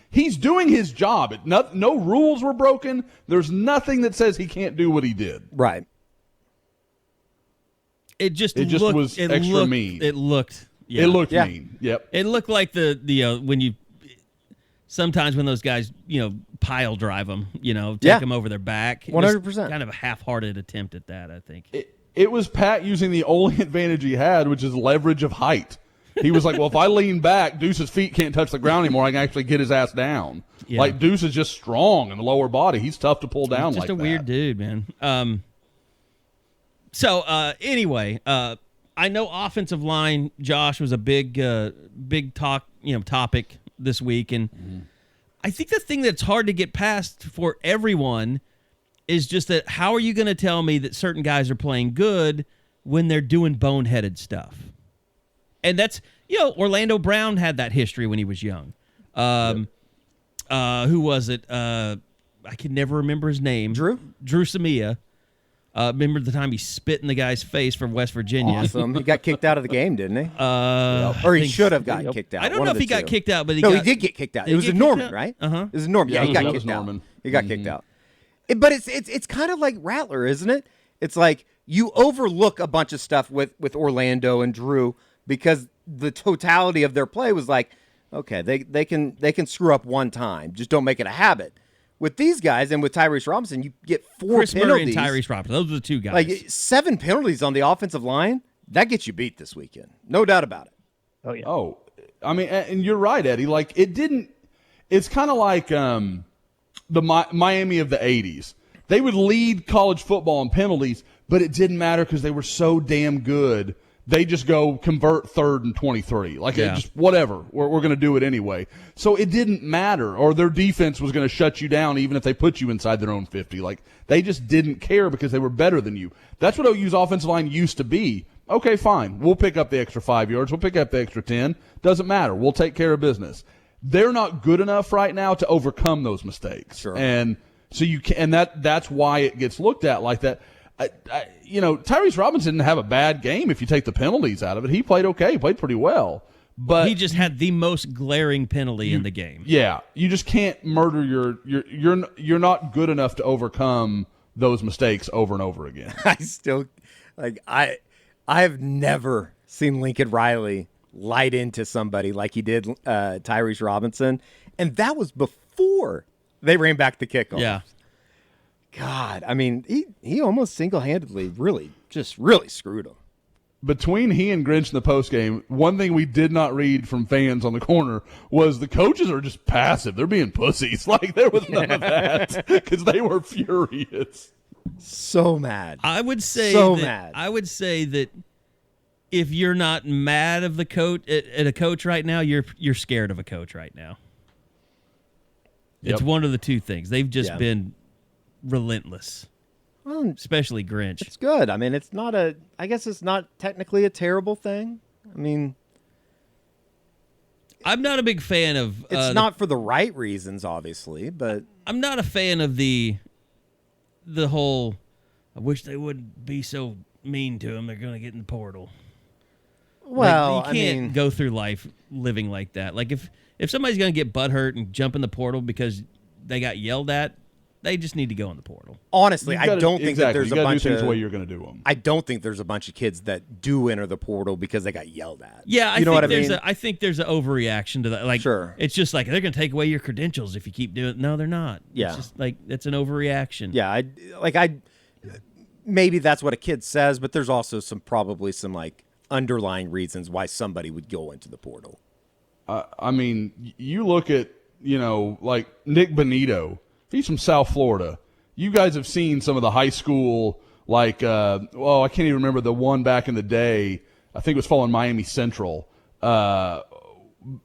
he's doing his job. No rules were broken. There's nothing that says he can't do what he did. Right. It just was extra mean. It looked. Yeah. It looked mean. Yep. It looked like the when you sometimes when those guys pile drive them, take them over their back. 100%. Kind of a half-hearted attempt at that, I think. It was Pat using the only advantage he had, which is leverage of height. He was like, well, if I lean back, Deuce's feet can't touch the ground anymore. I can actually get his ass down. Yeah. Like, Deuce is just strong in the lower body. He's tough to pull down Just like a that. weird dude, man. Anyway, I know offensive line, Josh, was a big topic this week. And I think the thing that's hard to get past for everyone is just that how are you going to tell me that certain guys are playing good when they're doing boneheaded stuff? And that's, Orlando Brown had that history when he was young. Who was it? I can never remember his name. Drew Samia. Remember the time he spit in the guy's face from West Virginia? Awesome. He got kicked out of the game, didn't he? Or he should have gotten kicked out. I don't One know of if he the got two. kicked out, but he did get kicked out. Did It he was a get kicked Norman, out? right? Uh-huh. It was a Norman. Yeah, he got that was kicked out. Norman. He got kicked out. But it's kind of like Rattler, isn't it? It's like you overlook a bunch of stuff with Orlando and Drew because the totality of their play was like, okay, they can screw up one time, just don't make it a habit. With these guys and with Tyrese Robinson, you get four Chris penalties. Murray and Tyrese Robinson. Those are the two guys. Like 7 penalties on the offensive line, that gets you beat this weekend. No doubt about it. Oh yeah. Oh, I mean, and you're right, Eddie. Like it's kind of like the Miami of the 80s. They would lead college football in penalties, but it didn't matter because they were so damn good. They just go convert 3rd and 23. Like, it just whatever. We're going to do it anyway. So it didn't matter. Or their defense was going to shut you down even if they put you inside their own 50. Like, they just didn't care because they were better than you. That's what OU's offensive line used to be. Okay, fine. We'll pick up the extra 5 yards. We'll pick up the extra 10. Doesn't matter. We'll take care of business. They're not good enough right now to overcome those mistakes. Sure. And so you can, and that's why it gets looked at like that. Tyrese Robinson didn't have a bad game if you take the penalties out of it. He played okay. He played pretty well. But he just had the most glaring penalty in the game. Yeah, you just can't murder you're not good enough to overcome those mistakes over and over again. I still I have never seen Lincoln Riley light into somebody like he did Tyrese Robinson. And that was before they ran back the kickoff. Yeah. God, I mean, he almost single-handedly really screwed him. Between he and Grinch in the postgame, one thing we did not read from fans on the corner was the coaches are just passive. They're being pussies. Like, there was none of that because they were furious. So mad. I would say mad. I would say that if you're not mad of the coach at a coach right now, you're scared of a coach right now. It's one of the two things. They've just been relentless. Well, especially Grinch. It's good. I mean, I guess it's not technically a terrible thing. I mean, I'm not a big fan of it's not for the right reasons, obviously, but I'm not a fan of the whole I wish they wouldn't be so mean to him. They're going to get in the portal. Well, like, you can't go through life living like that. Like if somebody's going to get butthurt and jump in the portal because they got yelled at, they just need to go in the portal. Honestly, I don't think that there's you a bunch do things of the way you're going to do them. I don't think there's a bunch of kids that do enter the portal because they got yelled at. Yeah, you know what I mean? I think there's an overreaction to that. Like, sure. It's just like they're going to take away your credentials if you keep doing it. No, they're not. Yeah. It's just like it's an overreaction. Yeah, maybe that's what a kid says, but there's also probably some like underlying reasons why somebody would go into the portal. I mean, you look at, like Nick Benito. He's from South Florida. You guys have seen some of the high school, like, I can't even remember the one back in the day. I think it was following Miami Central. When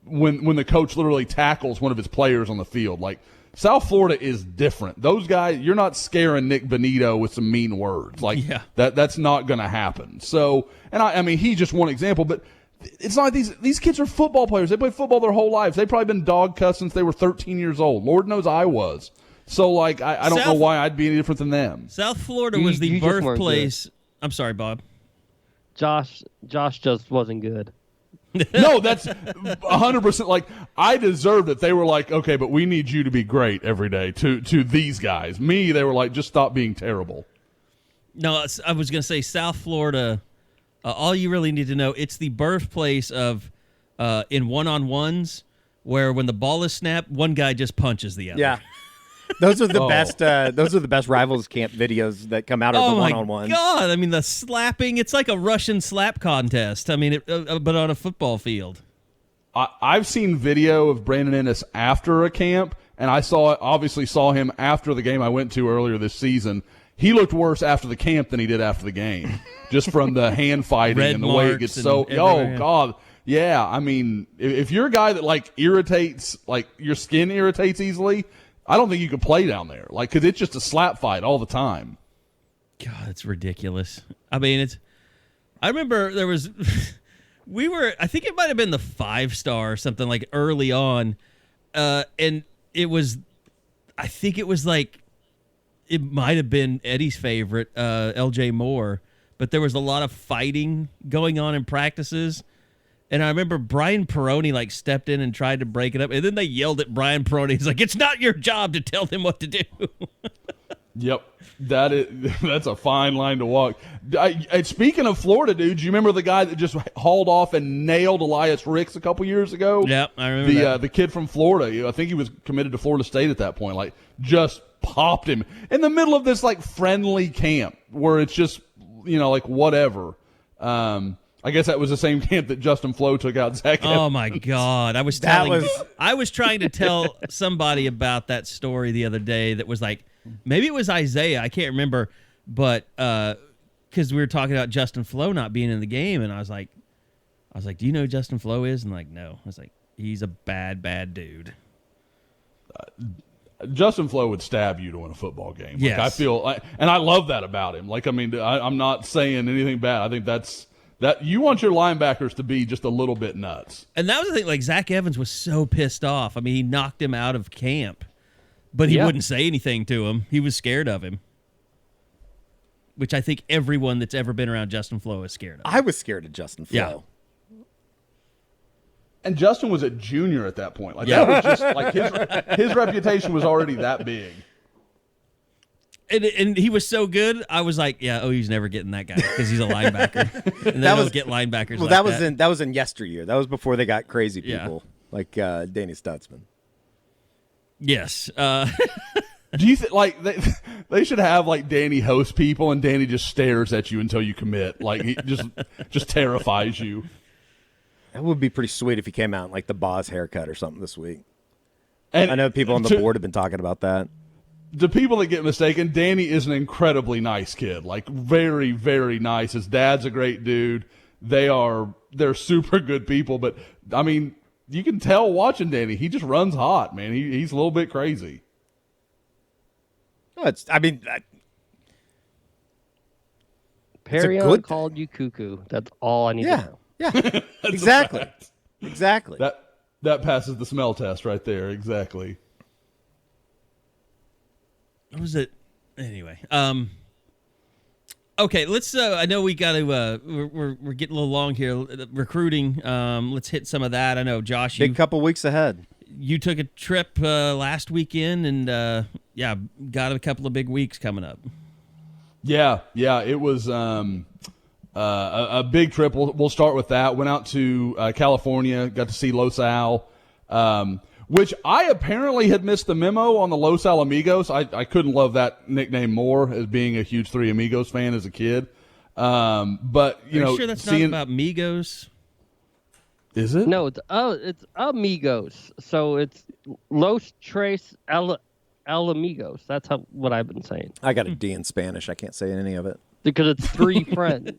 the coach literally tackles one of his players on the field. Like, South Florida is different. Those guys, you're not scaring Nick Benito with some mean words. Like, that's not going to happen. So, and I mean, he's just one example, but it's not like these kids are football players. They play football their whole lives. They've probably been dog cussed since they were 13 years old. Lord knows I was. So, like, I don't know why I'd be any different than them. South Florida was the birthplace. I'm sorry, Bob. Josh just wasn't good. No, that's 100%. Like, I deserved it. They were like, okay, but we need you to be great every day to these guys. Me, they were like, just stop being terrible. No, I was going to say South Florida, all you really need to know, it's the birthplace of in one-on-ones where when the ball is snapped, one guy just punches the other. Yeah. Those are the best. Those are the best rivals camp videos that come out of the one-on-ones. Oh my God! I mean, the slapping. It's like a Russian slap contest. I mean, but on a football field. I've seen video of Brandon Ennis after a camp, and I obviously saw him after the game I went to earlier this season. He looked worse after the camp than he did after the game, just from the hand fighting Red and the way it gets so. Oh God. Yeah, I mean, if you're a guy that like irritates, like your skin irritates easily, I don't think you could play down there, like, because it's just a slap fight all the time. God, it's ridiculous. I mean, I remember there was, I think it might have been the 5-star or something like early on, and it was, I think it was like, it might have been Eddie's favorite, LJ Moore, but there was a lot of fighting going on in practices. And I remember Brian Peroni like stepped in and tried to break it up, and then they yelled at Brian Peroni. He's like, "It's not your job to tell them what to do." Yep, that's a fine line to walk. Speaking of Florida, dude, you remember the guy that just hauled off and nailed Elias Ricks a couple years ago? Yeah, I remember the kid from Florida. I think he was committed to Florida State at that point. Like, just popped him in the middle of this like friendly camp where it's just like whatever. I guess that was the same camp that Justin Flo took out Zach Evans. Oh my God! I was trying to tell somebody about that story the other day. That was like, maybe it was Isaiah. I can't remember, but because we were talking about Justin Flo not being in the game, and I was like, do you know who Justin Flo is? And like, no. I was like, he's a bad dude. Justin Flo would stab you to win a football game. Yes. Like, I feel, and I love that about him. Like, I mean, I'm not saying anything bad. I think that you want your linebackers to be just a little bit nuts. And that was the thing. Like, Zach Evans was so pissed off. I mean, he knocked him out of camp, but he wouldn't say anything to him. He was scared of him, which I think everyone that's ever been around Justin Flo is scared of. I was scared of Justin Flo. Yeah. And Justin was a junior at that point. Like, that was just like his reputation was already that big. And he was so good. I was like, yeah, OU's never getting that guy because he's a linebacker. And they don't get linebackers. Well, like that was in yesteryear. That was before they got crazy people like Danny Stutzman. Yes. Do you think like they should have like Danny host people and Danny just stares at you until you commit? Like he just terrifies you. That would be pretty sweet if he came out in like the Boz haircut or something this week. And I know people on the board have been talking about that. The people that get mistaken, Danny is an incredibly nice kid. Like very, very nice. His dad's a great dude. They're super good people. But I mean, you can tell watching Danny, he just runs hot, man. He's a little bit crazy. Perry good called you cuckoo. That's all I need to know. Yeah, exactly. Exactly. That passes the smell test right there. Exactly. What was it? Anyway. Okay, let's. I know we got to. We're getting a little long here. Recruiting. Let's hit some of that. I know, Josh. Big couple weeks ahead. You took a trip last weekend, and got a couple of big weeks coming up. Yeah. It was a big trip. We'll start with that. Went out to California. Got to see Los Al, which I apparently had missed the memo on the Los Alamitos. I couldn't love that nickname more as being a huge Three Amigos fan as a kid. But you know, sure that's not about Migos? Is it? No, it's Amigos. So it's Los Tres Alamigos. That's what I've been saying. I got a D in Spanish. I can't say any of it. Because it's three friends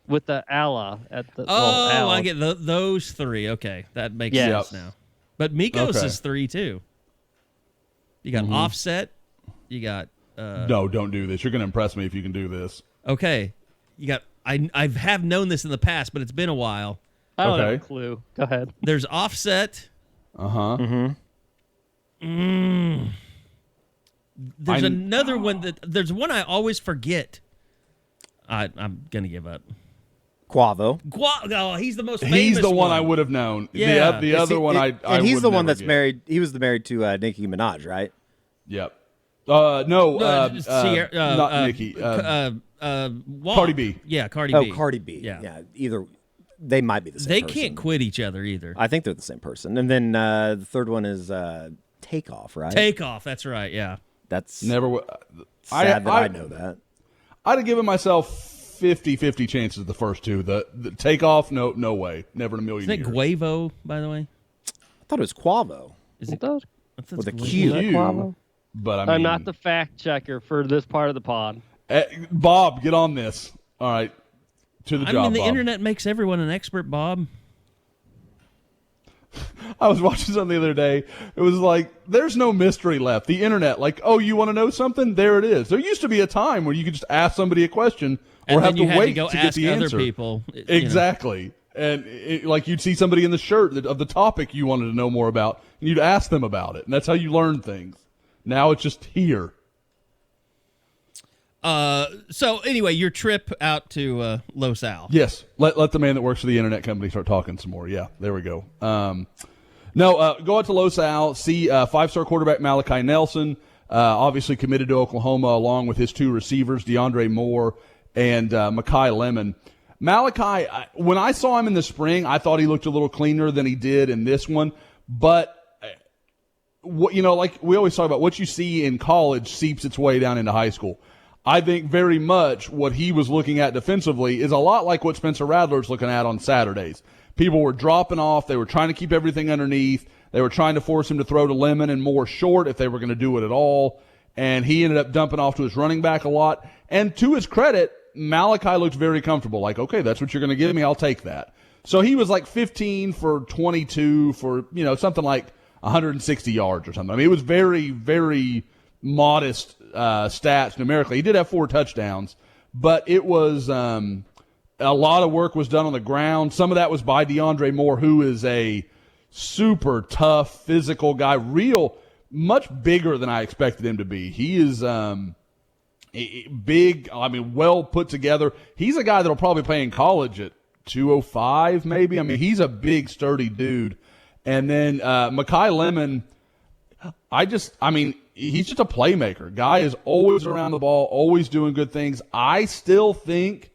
with the Allah at the. I get those three. Okay, that makes sense now. But Migos is three too. You got Offset. You got. No, don't do this. You're going to impress me if you can do this. Okay, you got. I have known this in the past, but it's been a while. I don't have a clue. Go ahead. There's Offset. There's another one there's one I always forget. I'm gonna give up. Quavo. Oh, he's the most famous. He's the one I would have known. Yeah. The other one and he's the one that's get. married. He was married to Nicki Minaj, right? Yep. Not Nicki. Cardi B. Yeah, Cardi B. Oh, Cardi B. Yeah. Either they might be the same. They person. can't quit each other either. I think they're the same person. And then the third one is Takeoff, right? Takeoff. That's right. Yeah. That's never. sad that I know that. I'd have given myself 50-50 chances the first two. The Takeoff, no way. Never in a million years. Isn't it Guavo, by the way? I thought it was Quavo. Is it those? With a Q. But I mean, I'm not the fact checker for this part of the pod. Bob, get on this. All right. To the job, I mean, the Bob. internet makes everyone an expert, Bob. I was watching something the other day. It was like, there's no mystery left. The internet, like, oh, you want to know something? There it is. There used to be a time where you could just ask somebody a question or and have to wait to get the other answer. People. Exactly. And like you'd see somebody in the shirt of the topic you wanted to know more about, and you'd ask them about it. And that's how you learn things. Now it's just here. So anyway, your trip out to Los Al. Yes. Let the man that works for the internet company start talking some more. Yeah, there we go. Go out to Los Al, see five-star quarterback Malachi Nelson, obviously committed to Oklahoma along with his two receivers, DeAndre Moore and Mekhi Lemon. Malachi, when I saw him in the spring, I thought he looked a little cleaner than he did in this one. But, like we always talk about, what you see in college seeps its way down into high school. I think very much what he was looking at defensively is a lot like what Spencer Rattler's looking at on Saturdays. People were dropping off. They were trying to keep everything underneath. They were trying to force him to throw to Lemon and Moore short if they were going to do it at all. And he ended up dumping off to his running back a lot. And to his credit, Malachi looked very comfortable. Like, okay, that's what you're going to give me. I'll take that. So he was like 15 for 22 for, something like 160 yards or something. I mean, it was very, very modest stats numerically. He did have 4 touchdowns, but it was a lot of work was done on the ground. Some of that was by DeAndre Moore, who is a super tough, physical guy, much bigger than I expected him to be. He is big, well put together. He's a guy that'll probably play in college at 205 maybe. I mean, he's a big, he's just a playmaker. Guy is always around the ball, always doing good things. I still think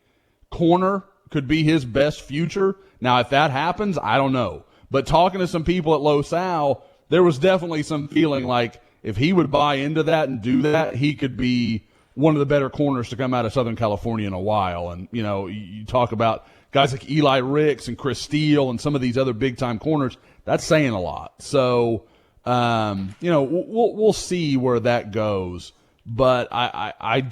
corner could be his best future. Now, if that happens, I don't know. But talking to some people at Los Al, there was definitely some feeling like if he would buy into that and do that, he could be one of the better corners to come out of Southern California in a while. And, you talk about guys like Eli Ricks and Chris Steele and some of these other big-time corners. That's saying a lot. So, we'll see where that goes. But I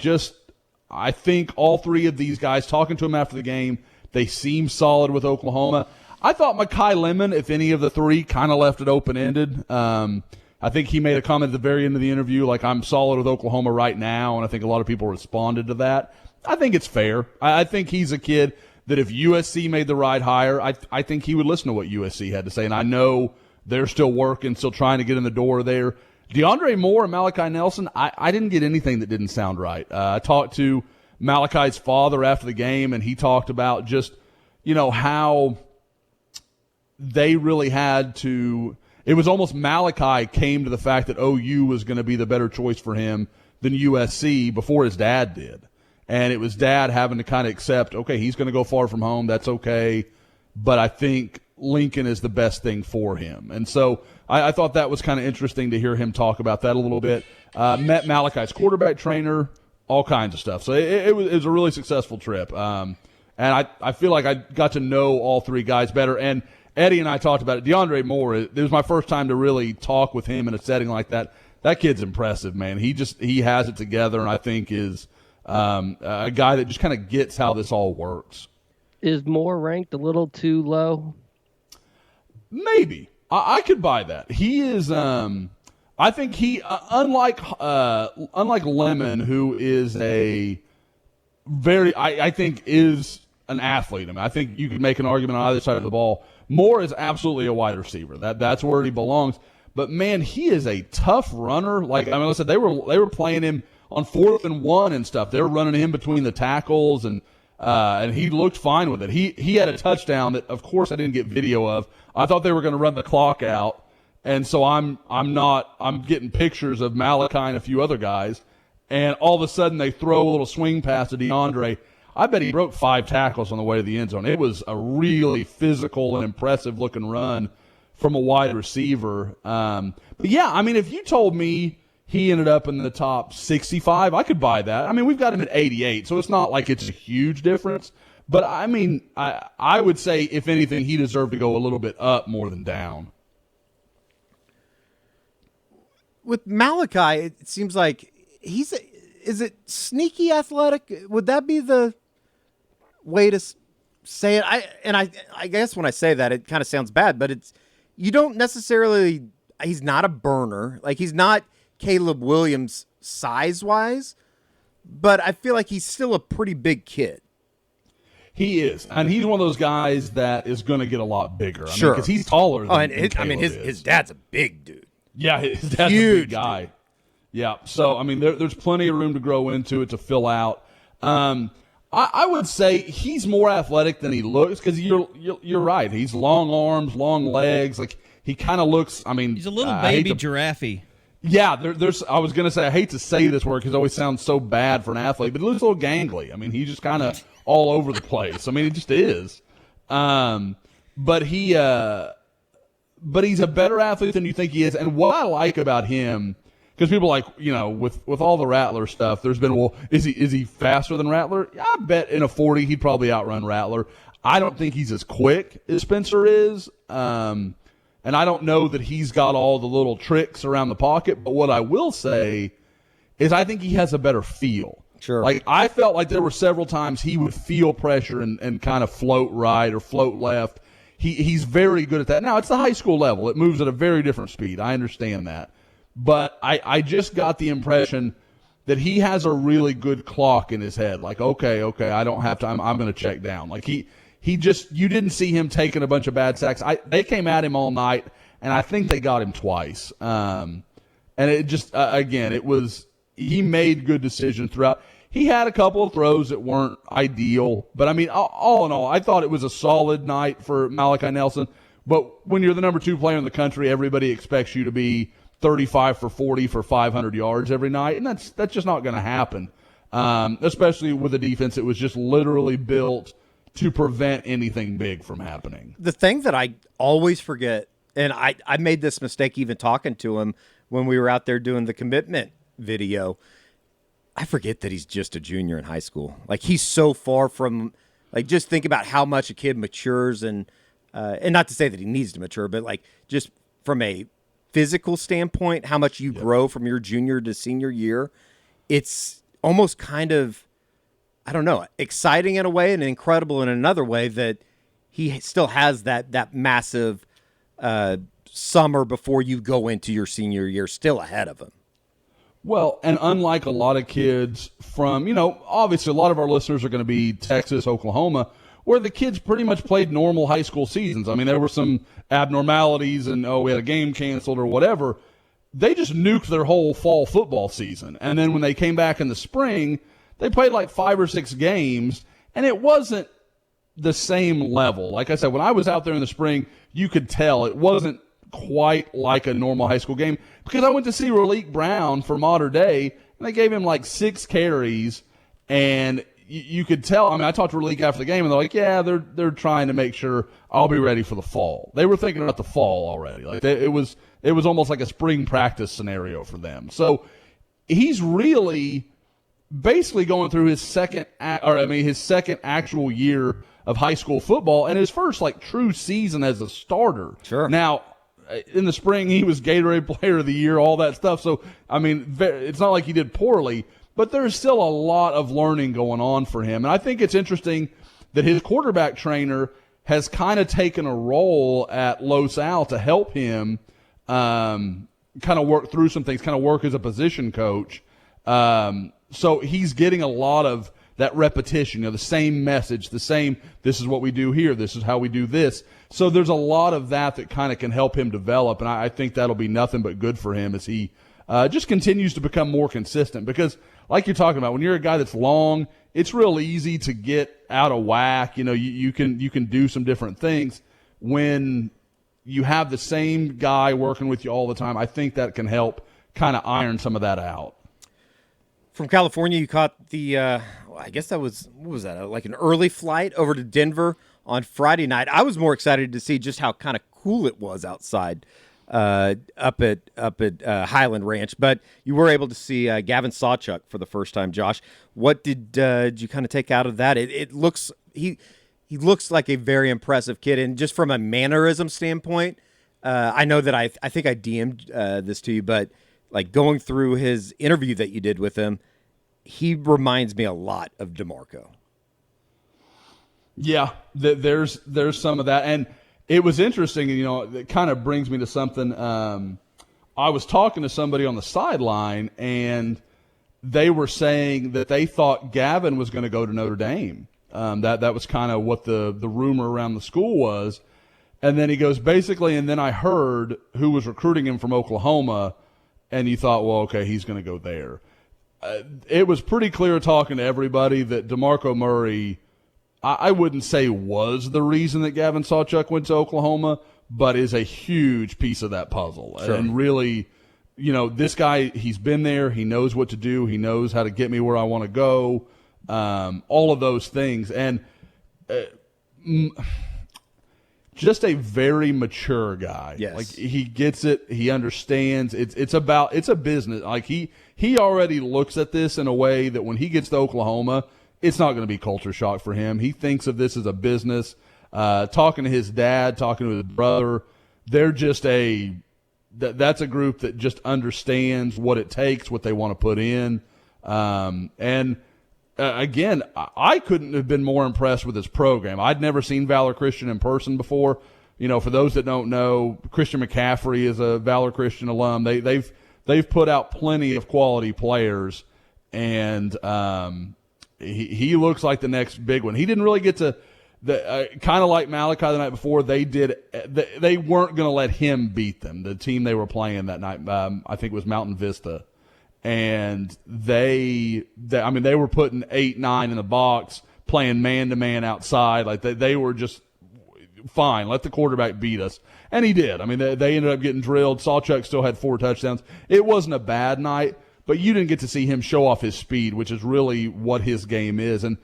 think all three of these guys, talking to him after the game, they seem solid with Oklahoma. I thought Mekhi Lemon, if any of the three, kind of left it open-ended. I think he made a comment at the very end of the interview, like, I'm solid with Oklahoma right now, and I think a lot of people responded to that. I think it's fair. I think he's a kid that if USC made the right hire, I think he would listen to what USC had to say, and I know they're still working, still trying to get in the door there. DeAndre Moore and Malachi Nelson, I didn't get anything that didn't sound right. I talked to Malachi's father after the game, and he talked about just, how they really had to – it was almost Malachi came to the fact that OU was going to be the better choice for him than USC before his dad did. And it was dad having to kind of accept, okay, he's going to go far from home. That's okay. But I think Lincoln is the best thing for him. And so I thought that was kind of interesting to hear him talk about that a little bit. Met Malachi's quarterback trainer, all kinds of stuff. So it was a really successful trip. And I feel like I got to know all three guys better. And Eddie and I talked about it. DeAndre Moore, it was my first time to really talk with him in a setting like that. That kid's impressive, man. He has it together, and I think is a guy that just kind of gets how this all works. Is Moore ranked a little too low? Maybe. I could buy that. He is I think he unlike Lemon, who is a very I think is an athlete. I mean, I think you could make an argument on either side of the ball. Moore is absolutely a wide receiver. That's where he belongs. But man, he is a tough runner. Like I said, they were playing him on 4th and 1 and stuff. They were running him between the tackles, and he looked fine with it. He had a touchdown that, of course, I didn't get video of. I thought they were going to run the clock out, and so I'm getting pictures of Malachi and a few other guys, and all of a sudden they throw a little swing pass to DeAndre. I bet he broke 5 tackles on the way to the end zone. It was a really physical and impressive-looking run from a wide receiver. But, yeah, I mean, if you told me he ended up in the top 65, I could buy that. I mean, we've got him at 88, so it's not like it's a huge difference. But, I mean, I would say, if anything, he deserved to go a little bit up more than down. With Malachi, it seems like is it sneaky athletic? Would that be the way to say it? I guess when I say that, it kind of sounds bad, but you don't necessarily, he's not a burner. Like, he's not Caleb Williams size-wise, but I feel like he's still a pretty big kid. He is, and he's one of those guys that is going to get a lot bigger. Sure, because he's taller than his dad's a big dude. Yeah, his dad's a big guy. Dude. Yeah, so, I mean, there's plenty of room to grow into it, to fill out. I would say he's more athletic than he looks, because you're right. He's long arms, long legs. Like, he kind of looks, I mean. He's a little baby giraffe. Yeah, I was going to say, I hate to say this word because it always sounds so bad for an athlete, but he looks a little gangly. I mean, he's just kind of all over the place. I mean, he just is. But he's a better athlete than you think he is. And what I like about him, because people like, with all the Rattler stuff, there's been, well, is he faster than Rattler? I bet in a 40 he'd probably outrun Rattler. I don't think he's as quick as Spencer is. And I don't know that he's got all the little tricks around the pocket. But what I will say is I think he has a better feel. Sure. Like, I felt like there were several times he would feel pressure and kind of float right or float left. He's very good at that. Now, it's the high school level. It moves at a very different speed. I understand that. But I just got the impression that he has a really good clock in his head. Like, okay, I don't have time. I'm going to check down. Like, he just, you didn't see him taking a bunch of bad sacks. They came at him all night, and I think they got him twice. And it just, again, it was, he made good decisions throughout. He had a couple of throws that weren't ideal, but I mean, all in all, I thought it was a solid night for Malachi Nelson. But when you're the number 2 player in the country, everybody expects you to be 35 for 40 for 500 yards every night, and that's just not going to happen, especially with a defense that was just literally built to prevent anything big from happening. The thing that I always forget, and I made this mistake even talking to him when we were out there doing the commitment video, I forget that he's just a junior in high school. Like, he's so far from, like, just think about how much a kid matures, and not to say that he needs to mature, but like just from a physical standpoint, how much you grow from your junior to senior year. It's almost kind of, I don't know, exciting in a way and incredible in another way that he still has that massive summer before you go into your senior year still ahead of him. Well, and unlike a lot of kids from, obviously a lot of our listeners are going to be Texas, Oklahoma, where the kids pretty much played normal high school seasons. I mean, there were some abnormalities and, we had a game canceled or whatever. They just nuked their whole fall football season. And then when they came back in the spring, they played like 5 or 6 games, and it wasn't the same level. Like I said, when I was out there in the spring, you could tell it wasn't quite like a normal high school game, because I went to see Raleek Brown for Mater Day, and they gave him like 6 carries, and you could tell. I mean, I talked to Raleek after the game, and they're like, yeah, they're trying to make sure I'll be ready for the fall. They were thinking about the fall already. Like it was almost like a spring practice scenario for them. So he's really basically going through his second actual year of high school football, and his first like true season as a starter. Sure. Now, in the spring, he was Gatorade Player of the Year, all that stuff. So, I mean, it's not like he did poorly, but there's still a lot of learning going on for him. And I think it's interesting that his quarterback trainer has kind of taken a role at Los Al to help him kind of work through some things, kind of work as a position coach. So he's getting a lot of that repetition, the same message, this is what we do here, this is how we do this. So there's a lot of that kind of can help him develop, and I think that'll be nothing but good for him as he just continues to become more consistent. Because like you're talking about, when you're a guy that's long, it's real easy to get out of whack. You can do some different things. When you have the same guy working with you all the time, I think that can help kind of iron some of that out. From California, you caught the, I guess that was, what was that, like an early flight over to Denver on Friday night. I was more excited to see just how kind of cool it was outside up at Highland Ranch. But you were able to see Gavin Sawchuck for the first time, Josh. What did you kind of take out of that? It looks, he looks like a very impressive kid. And just from a mannerism standpoint, I know that I think I DM'd this to you, but like going through his interview that you did with him, he reminds me a lot of DeMarco. Yeah, there's some of that. And it was interesting, it kind of brings me to something. I was talking to somebody on the sideline, and they were saying that they thought Gavin was going to go to Notre Dame. That was kind of what the rumor around the school was. And then he goes, basically, and then I heard who was recruiting him from Oklahoma, and you thought, well, okay, he's going to go there. It was pretty clear talking to everybody that DeMarco Murray, I wouldn't say was the reason that Gavin Sawchuck went to Oklahoma, but is a huge piece of that puzzle. Sure. And really, this guy, he's been there. He knows what to do. He knows how to get me where I want to go, all of those things. And just a very mature guy. Yes. Like, he gets it. He understands. It's a business. Like, he already looks at this in a way that when he gets to Oklahoma, it's not going to be culture shock for him. He thinks of this as a business. Talking to his dad, talking to his brother, they're just that's a group that just understands what it takes, what they want to put in. Again, I couldn't have been more impressed with his program. I'd never seen Valor Christian in person before. For those that don't know, Christian McCaffrey is a Valor Christian alum. They've put out plenty of quality players, and he looks like the next big one. He didn't really get to kind of like Malachi the night before. They weren't going to let him beat them. The team they were playing that night, I think it was Mountain Vista. And they were putting 8-9 in the box, playing man-to-man outside. Like they were just fine, let the quarterback beat us. And he did. I mean, they ended up getting drilled. Sawchuck still had 4 touchdowns. It wasn't a bad night, but you didn't get to see him show off his speed, which is really what his game is. And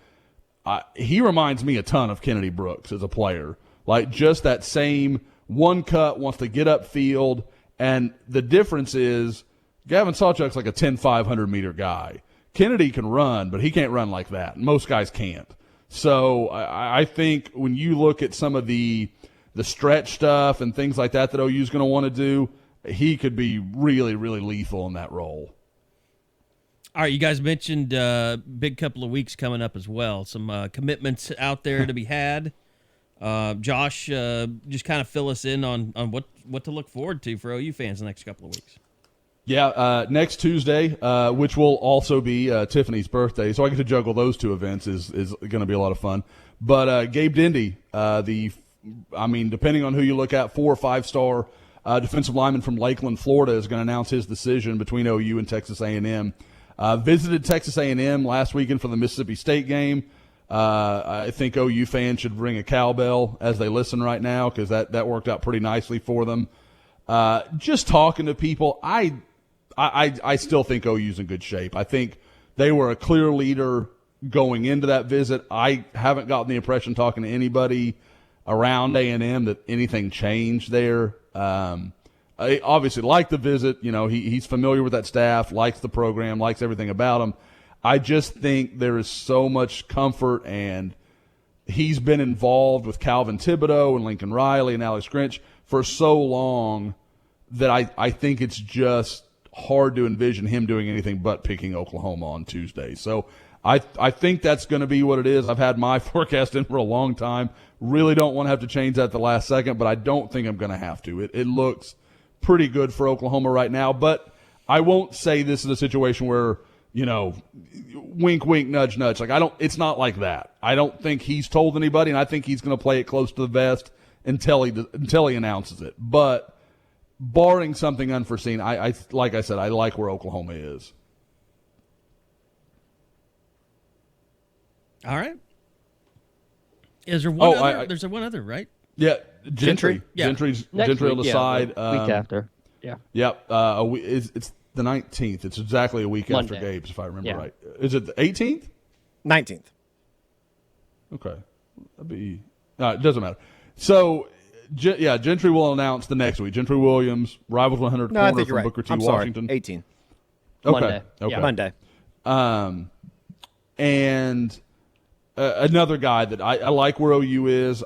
he reminds me a ton of Kennedy Brooks as a player. Like, just that same one cut, wants to get upfield. And the difference is Gavin Sawchuck's like a 500-meter guy. Kennedy can run, but he can't run like that. Most guys can't. So I think when you look at some of the stretch stuff and things like that OU's going to want to do, he could be really, really lethal in that role. All right, you guys mentioned big couple of weeks coming up as well. Some commitments out there to be had. Josh, just kind of fill us in on what to look forward to for OU fans the next couple of weeks. Yeah, next Tuesday, which will also be Tiffany's birthday, so I get to juggle those 2 events is going to be a lot of fun. But Gabe Dindy, depending on who you look at, 4- or 5-star defensive lineman from Lakeland, Florida, is going to announce his decision between OU and Texas A&M. Visited Texas A&M last weekend for the Mississippi State game. I think OU fans should ring a cowbell as they listen right now because that worked out pretty nicely for them. Just talking to people, I still think OU's in good shape. I think they were a clear leader going into that visit. I haven't gotten the impression talking to anybody around A&M that anything changed there. I obviously like the visit. You know, he's familiar with that staff, likes the program, likes everything about them. I just think there is so much comfort, and he's been involved with Calvin Thibodeau and Lincoln Riley and Alex Grinch for so long that I think it's just hard to envision him doing anything but picking Oklahoma on Tuesday. So I think that's going to be what it is. I've had my forecast in for a long time. Really don't want to have to change that at the last second, but I don't think I'm going to have to. It looks pretty good for Oklahoma right now, but I won't say this is a situation where, you know, wink, wink, nudge, nudge. Like, it's not like that. I don't think he's told anybody, and I think he's going to play it close to the vest until he announces it. But barring something unforeseen, I like I said, I like where Oklahoma is. All right. Is there one other? There's one other, right? Yeah, Gentry. Yeah. Gentry will decide. Week after. Yeah. Yep. It's the 19th. It's exactly a week Monday. after Gabe's, if I remember right. Is it the 18th? 19th. Okay. It doesn't matter. So, Gentry will announce the next week. Gentry Williams, Rivals 100 No, I corner think from you're right. Booker T. I'm Washington. sorry. 18. Okay. Monday. Okay. Yeah. Monday. And another guy that I like where OU is.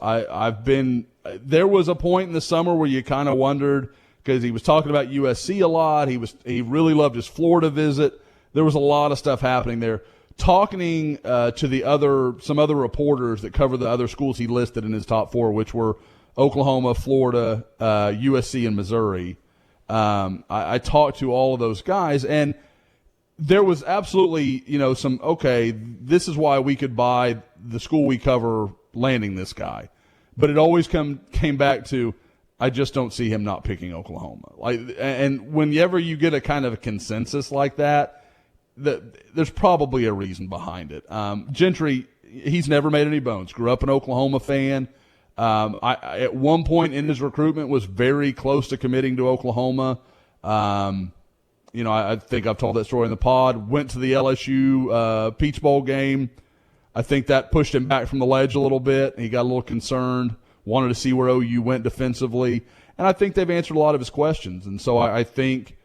There was a point in the summer where you kind of wondered, because he was talking about USC a lot. He really loved his Florida visit. There was a lot of stuff happening there. Talking to some other reporters that cover the other schools he listed in his top 4, which were Oklahoma, Florida, USC, and Missouri. I talked to all of those guys, and there was absolutely, this is why we could buy the school we cover landing this guy. But it always came back to, I just don't see him not picking Oklahoma. And whenever you get a kind of a consensus like that, there's probably a reason behind it. Gentry, he's never made any bones. Grew up an Oklahoma fan. At one point in his recruitment was very close to committing to Oklahoma. I think I've told that story in the pod. Went to the LSU Peach Bowl game. I think that pushed him back from the ledge a little bit. He got a little concerned, wanted to see where OU went defensively. And I think they've answered a lot of his questions. And so I think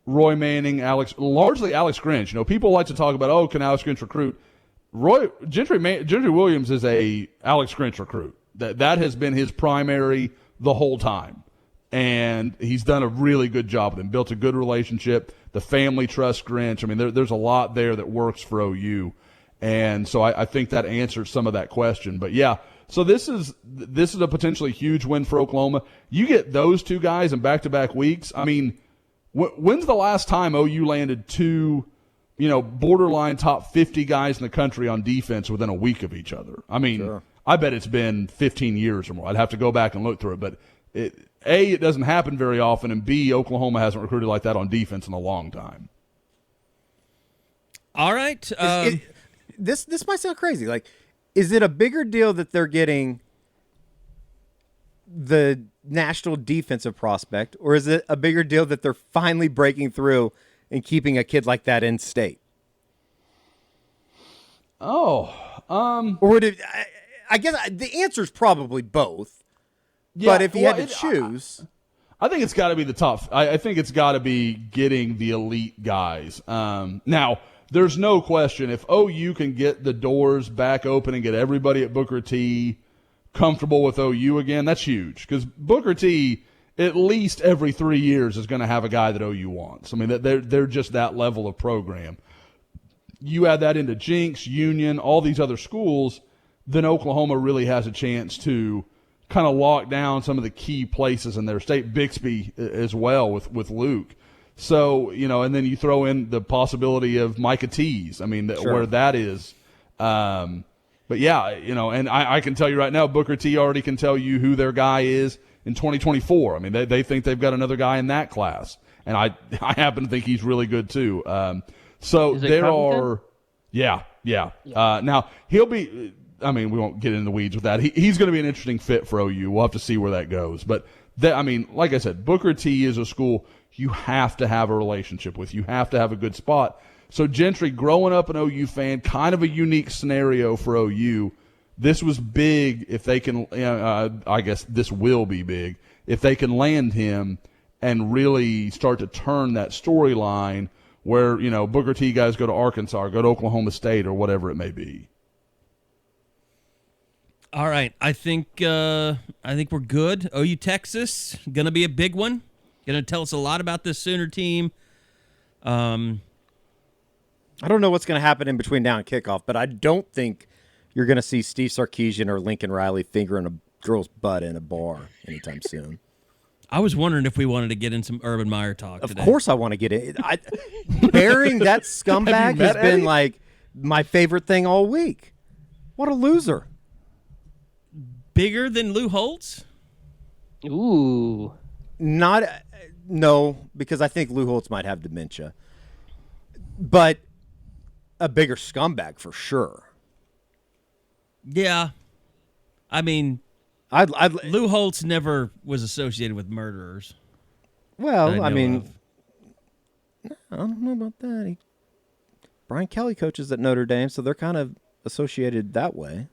Roy Manning, largely Alex Grinch. People like to talk about, can Alex Grinch recruit? Gentry Williams is a Alex Grinch recruit. That has been his primary the whole time. And he's done a really good job with him, built a good relationship. The family trusts Grinch. I mean, there's a lot there that works for OU. And so I think that answers some of that question. But, yeah, so this is a potentially huge win for Oklahoma. You get those two guys in back-to-back weeks. I mean, when's the last time OU landed two, borderline top 50 guys in the country on defense within a week of each other? I mean, sure. I bet it's been 15 years or more. I'd have to go back and look through it. But, it doesn't happen very often, and B, Oklahoma hasn't recruited like that on defense in a long time. All right. This might sound crazy. Like, is it a bigger deal that they're getting the national defensive prospect, or is it a bigger deal that they're finally breaking through and keeping a kid like that in state? Or I guess the answer is probably both. yeah, But if you had to choose, I think it's got to be the top. I think it's got to be getting the elite guys. Now, there's no question if OU can get the doors back open and get everybody at Booker T comfortable with OU again, that's huge. Because Booker T, at least every 3 years, is going to have a guy that OU wants. I mean, they're just that level of program. You add that into Jinx, Union, all these other schools, then Oklahoma really has a chance to kind of lock down some of the key places in their state. Bixby as well with Luke. So, and then you throw in the possibility of Micah Tees. I mean, sure, where that is. But yeah, and I can tell you right now, Booker T already can tell you who their guy is in 2024. I mean, they think they've got another guy in that class. And I happen to think he's really good too. So there Covington? Now he'll be, we won't get in the weeds with that. He's going to be an interesting fit for OU. We'll have to see where that goes. But like I said, Booker T is a school you have to have a relationship with. You have to have a good spot. So Gentry, growing up an OU fan, kind of a unique scenario for OU. This was big if they can, I guess this will be big, if they can land him and really start to turn that storyline where, Booker T guys go to Arkansas or go to Oklahoma State or whatever it may be. All right, I think we're good. OU Texas, going to be a big one. Going to tell us a lot about this Sooner team. I don't know what's going to happen in between now and kickoff, but I don't think you're going to see Steve Sarkisian or Lincoln Riley fingering a girl's butt in a bar anytime soon. I was wondering if we wanted to get in some Urban Meyer talk today. Of course I want to get it. Burying that scumbag has been like my favorite thing all week. What a loser. Bigger than Lou Holtz? Ooh. No, because I think Lou Holtz might have dementia. But a bigger scumbag for sure. Yeah. I mean, Lou Holtz never was associated with murderers. Well, I don't know about that. Brian Kelly coaches at Notre Dame, so they're kind of associated that way.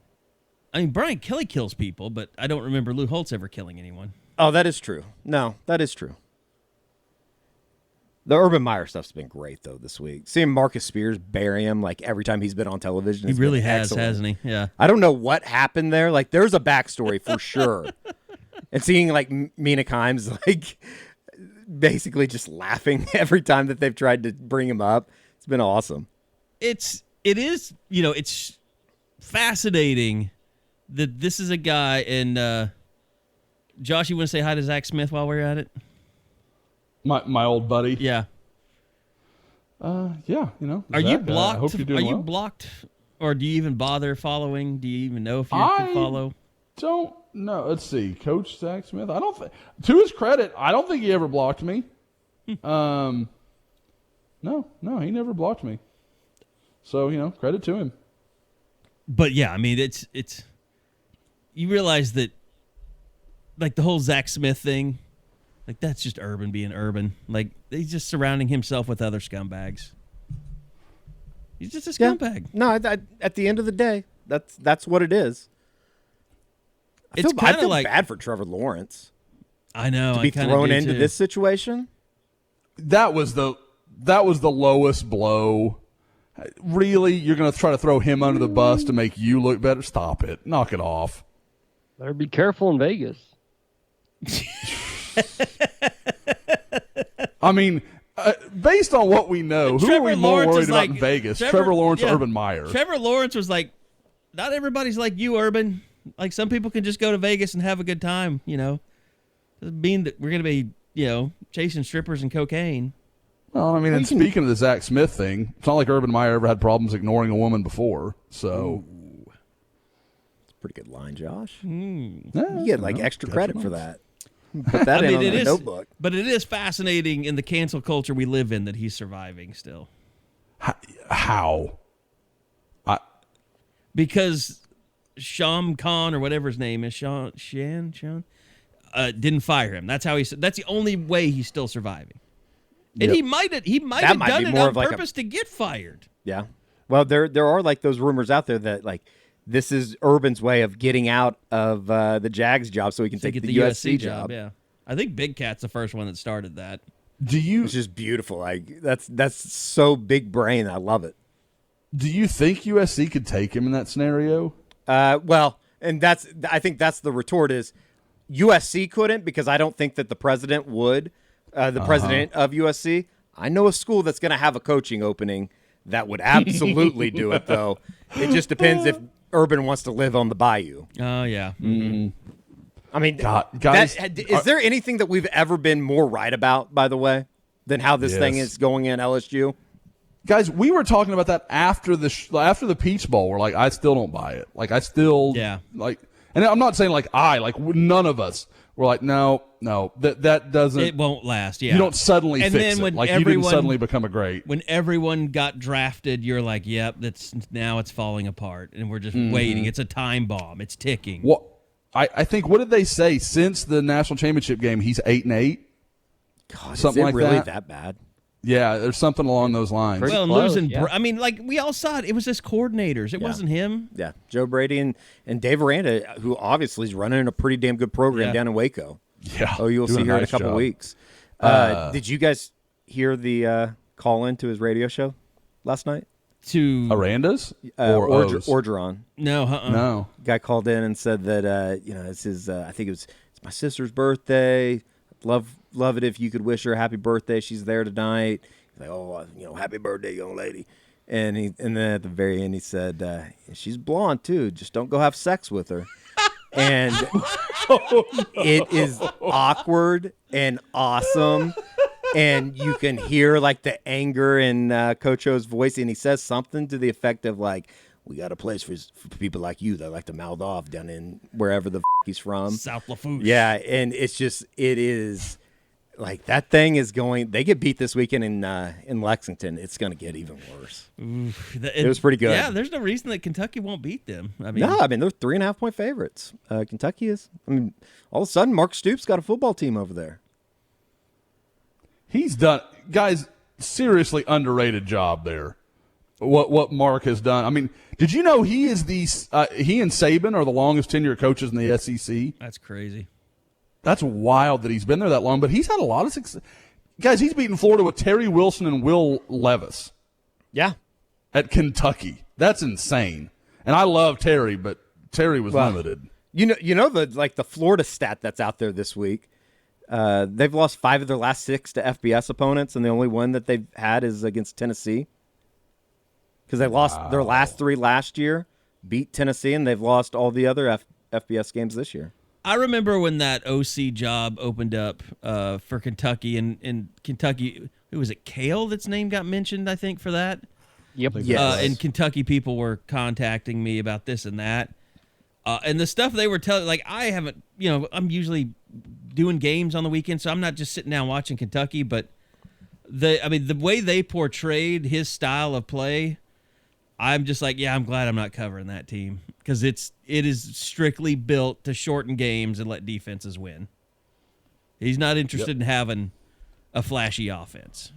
I mean, Brian Kelly kills people, but I don't remember Lou Holtz ever killing anyone. Oh, that is true. No, that is true. The Urban Meyer stuff's been great, though, this week. Seeing Marcus Spears bury him, like, every time he's been on television. He really has, excellent. hasn't he? Yeah. I don't know what happened there. Like, there's a backstory for sure. And seeing, like, Mina Kimes, like, basically just laughing every time that they've tried to bring him up. It's been awesome. It is, it's fascinating that this is a guy, and Josh, you want to say hi to Zach Smith while we're at it? My old buddy. Yeah. Yeah, Are you Zach, blocked? I hope you're doing Are you well. blocked, or do you even bother following? Do you even know if you can follow? Don't know. Let's see, Coach Zach Smith. I don't think, to his credit, I don't think he ever blocked me. No, he never blocked me. So credit to him. But yeah, I mean, it's you realize that, like, the whole Zach Smith thing, like, that's just Urban being Urban. Like, he's just surrounding himself with other scumbags. He's just a scumbag. Yeah. No, at the end of the day, that's what it is. I feel like bad for Trevor Lawrence. I know. To be thrown into this situation. That was the lowest blow. Really, you're going to try to throw him under the bus to make you look better? Stop it. Knock it off. Better be careful in Vegas. I mean, based on what we know, who are we more worried about in Vegas? Trevor Lawrence or Urban Meyer? Trevor Lawrence was like, not everybody's like you, Urban. Like, some people can just go to Vegas and have a good time, Doesn't mean that we're going to be, chasing strippers and cocaine. Well, I mean, and speaking of the Zach Smith thing, it's not like Urban Meyer ever had problems ignoring a woman before, so. It's a pretty good line, Josh. Yeah, You get, extra credit for that. Put that in the notebook. But it is fascinating in the cancel culture we live in that he's surviving still. How? Because Sham Khan, or whatever his name is, Sean, didn't fire him. That's how that's the only way he's still surviving. And he might have done it on purpose to get fired. Yeah. Well, there are like those rumors out there that like this is Urban's way of getting out of the Jags job so he can take the USC job. Yeah. I think Big Cat's the first one that started that. It's just beautiful. Like that's so big brain. I love it. Do you think USC could take him in that scenario? Well, and I think that's the retort is USC couldn't because I don't think that the president would. The president of USC. I know a school that's going to have a coaching opening that would absolutely do it, though. It just depends if Urban wants to live on the bayou. Oh, yeah. Mm-hmm. I mean, guys, is there anything that we've ever been more right about, by the way, than how this thing is going in LSU? Guys, we were talking about that after the Peach Bowl. We're like, I still don't buy it. Like, I still like, and I'm not saying like none of us were like, no, that doesn't. It won't last. Yeah, you don't suddenly and fix then it. When like you didn't suddenly become a great. When everyone got drafted, you're like, yep, now it's falling apart, and we're just waiting. It's a time bomb. It's ticking. Well, I think what did they say since the national championship game? He's 8-8. God, something is it like really that. that bad? Yeah, there's something along those lines. Pretty Well, close, losing. yeah. I mean, like we all saw it. It was his coordinators. It wasn't him. Yeah, Joe Brady and Dave Aranda, who obviously is running a pretty damn good program down in Waco. Yeah. Oh, you'll see here in a couple weeks. Did you guys hear the call in to his radio show last night? To Aranda's or O's? Orgeron. No, No. Guy called in and said that it's his. I think it's my sister's birthday. Love it if you could wish her a happy birthday. She's there tonight. He's like, oh, happy birthday, young lady. And then at the very end he said, she's blonde too. Just don't go have sex with her. And it is awkward and awesome. And you can hear like the anger in Coach O's voice, and he says something to the effect of like, "We got a place for people like you that like to mouth off down in wherever the he's from, South Lafourche." Yeah, and it is like that thing is going. They get beat this weekend in Lexington. It's going to get even worse. It was pretty good. Yeah, there's no reason that Kentucky won't beat them. I mean, they're 3.5-point favorites. Kentucky is. I mean, all of a sudden, Mark Stoops got a football team over there. He's done, guys, seriously underrated job there. What Mark has done. I mean, did you know he is he and Saban are the longest tenured coaches in the SEC? That's crazy. That's wild that he's been there that long, but he's had a lot of success. Guys, he's beaten Florida with Terry Wilson and Will Levis. Yeah. At Kentucky. That's insane. And I love Terry, but Terry was limited. You know the Florida stat that's out there this week. They've lost 5 of their last 6 to FBS opponents, and the only one that they've had is against Tennessee. Because they lost their last 3 last year, beat Tennessee, and they've lost all the other FBS games this year. I remember when that OC job opened up for Kentucky, and Kentucky, who was it, Kale that's name got mentioned, I think, for that? Yep. Yes. And Kentucky people were contacting me about this and that. And the stuff they were telling, like, I haven't, I'm usually doing games on the weekend, so I'm not just sitting down watching Kentucky, but the way they portrayed his style of play, I'm just like, yeah, I'm glad I'm not covering that team because it is strictly built to shorten games and let defenses win. He's not interested in having a flashy offense.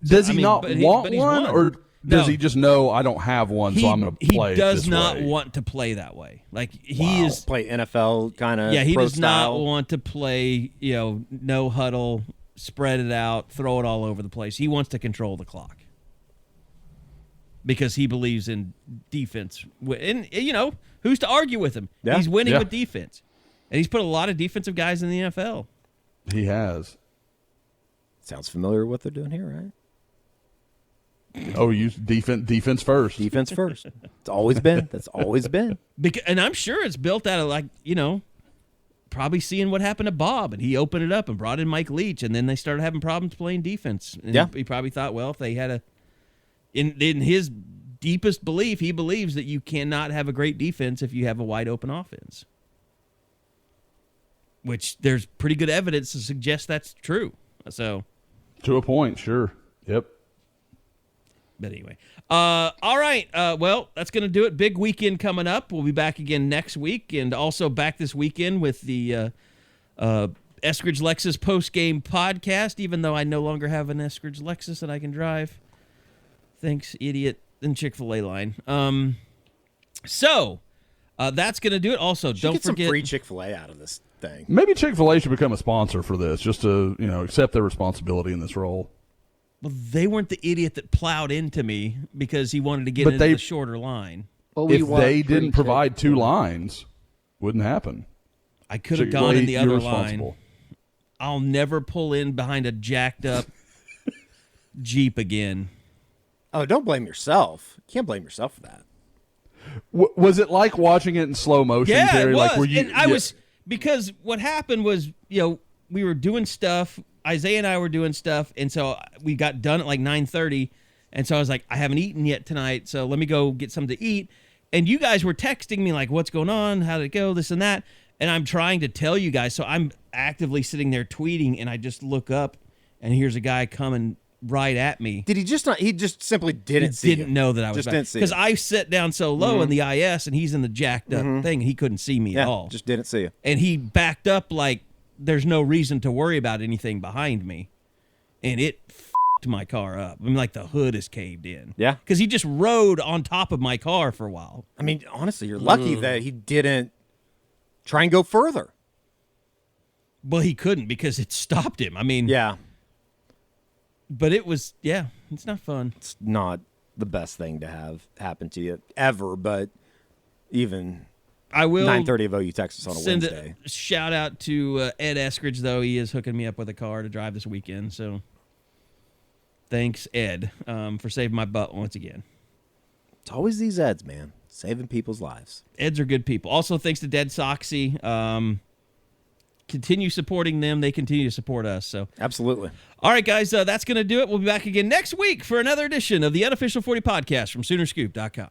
Does he not want one, or does No. he just know I don't have one, so I'm going to play? He does this not way? want to play that way. Like he is play NFL kind of. Yeah, he pro does style. not want to play, no huddle, spread it out, throw it all over the place. He wants to control the clock because he believes in defense. And, who's to argue with him? Yeah. He's winning with defense. And he's put a lot of defensive guys in the NFL. He has. Sounds familiar with what they're doing here, right? Oh, use defense first. Defense first. It's always been. That's always been. And I'm sure it's built out of probably seeing what happened to Bob, and he opened it up and brought in Mike Leach, and then they started having problems playing defense. And he probably thought, well, if they had in his deepest belief, he believes that you cannot have a great defense if you have a wide open offense. Which there's pretty good evidence to suggest that's true. So, to a point, sure. Yep. But anyway, all right. Well, that's going to do it. Big weekend coming up. We'll be back again next week, and also back this weekend with the Eskridge Lexus post-game podcast, even though I no longer have an Eskridge Lexus that I can drive. Thanks, idiot, and Chick-fil-A line. So that's going to do it. Also, don't get forget some free Chick-fil-A out of this thing. Maybe Chick-fil-A should become a sponsor for this, just to accept their responsibility in this role. Well, they weren't the idiot that plowed into me because he wanted to get into the shorter line. But If they didn't provide 2 lines, wouldn't happen. I could have gone in the other line. I'll never pull in behind a jacked up Jeep again. Oh, don't blame yourself. You can't blame yourself for that. Was it like watching it in slow motion, Yeah, Carey? it was. Like, were you, and I was, because what happened was, we were doing stuff. Isaiah and I were doing stuff, and so we got done at like 9:30, and so I was like, I haven't eaten yet tonight, so let me go get something to eat. And you guys were texting me like, what's going on? How did it go? This and that. And I'm trying to tell you guys, so I'm actively sitting there tweeting, and I just look up, and here's a guy coming right at me. Did he just not? He just simply didn't see Didn't know that I was just back. didn't see because it. I sit down so low in the IS, and he's in the jacked up thing, and he couldn't see me at all. Just didn't see you. And he backed up like there's no reason to worry about anything behind me, and it f***ed my car up. I mean, like the hood is caved in. Yeah. Because he just rode on top of my car for a while. I mean, honestly, you're lucky that he didn't try and go further. Well, he couldn't because it stopped him. I mean, Yeah, but it was, it's not fun. it's not the best thing to have happen to you ever, but even I will 9:30 of OU Texas on a send Wednesday. a shout out to Ed Eskridge, though. He is hooking me up with a car to drive this weekend. So thanks, Ed, for saving my butt once again. It's always these Eds, man, saving people's lives. Eds are good people. Also, thanks to Dead Soxy. Continue supporting them. They continue to support us. So, Absolutely. all right, guys, that's going to do it. We'll be back again next week for another edition of the Unofficial 40 Podcast from Soonerscoop.com.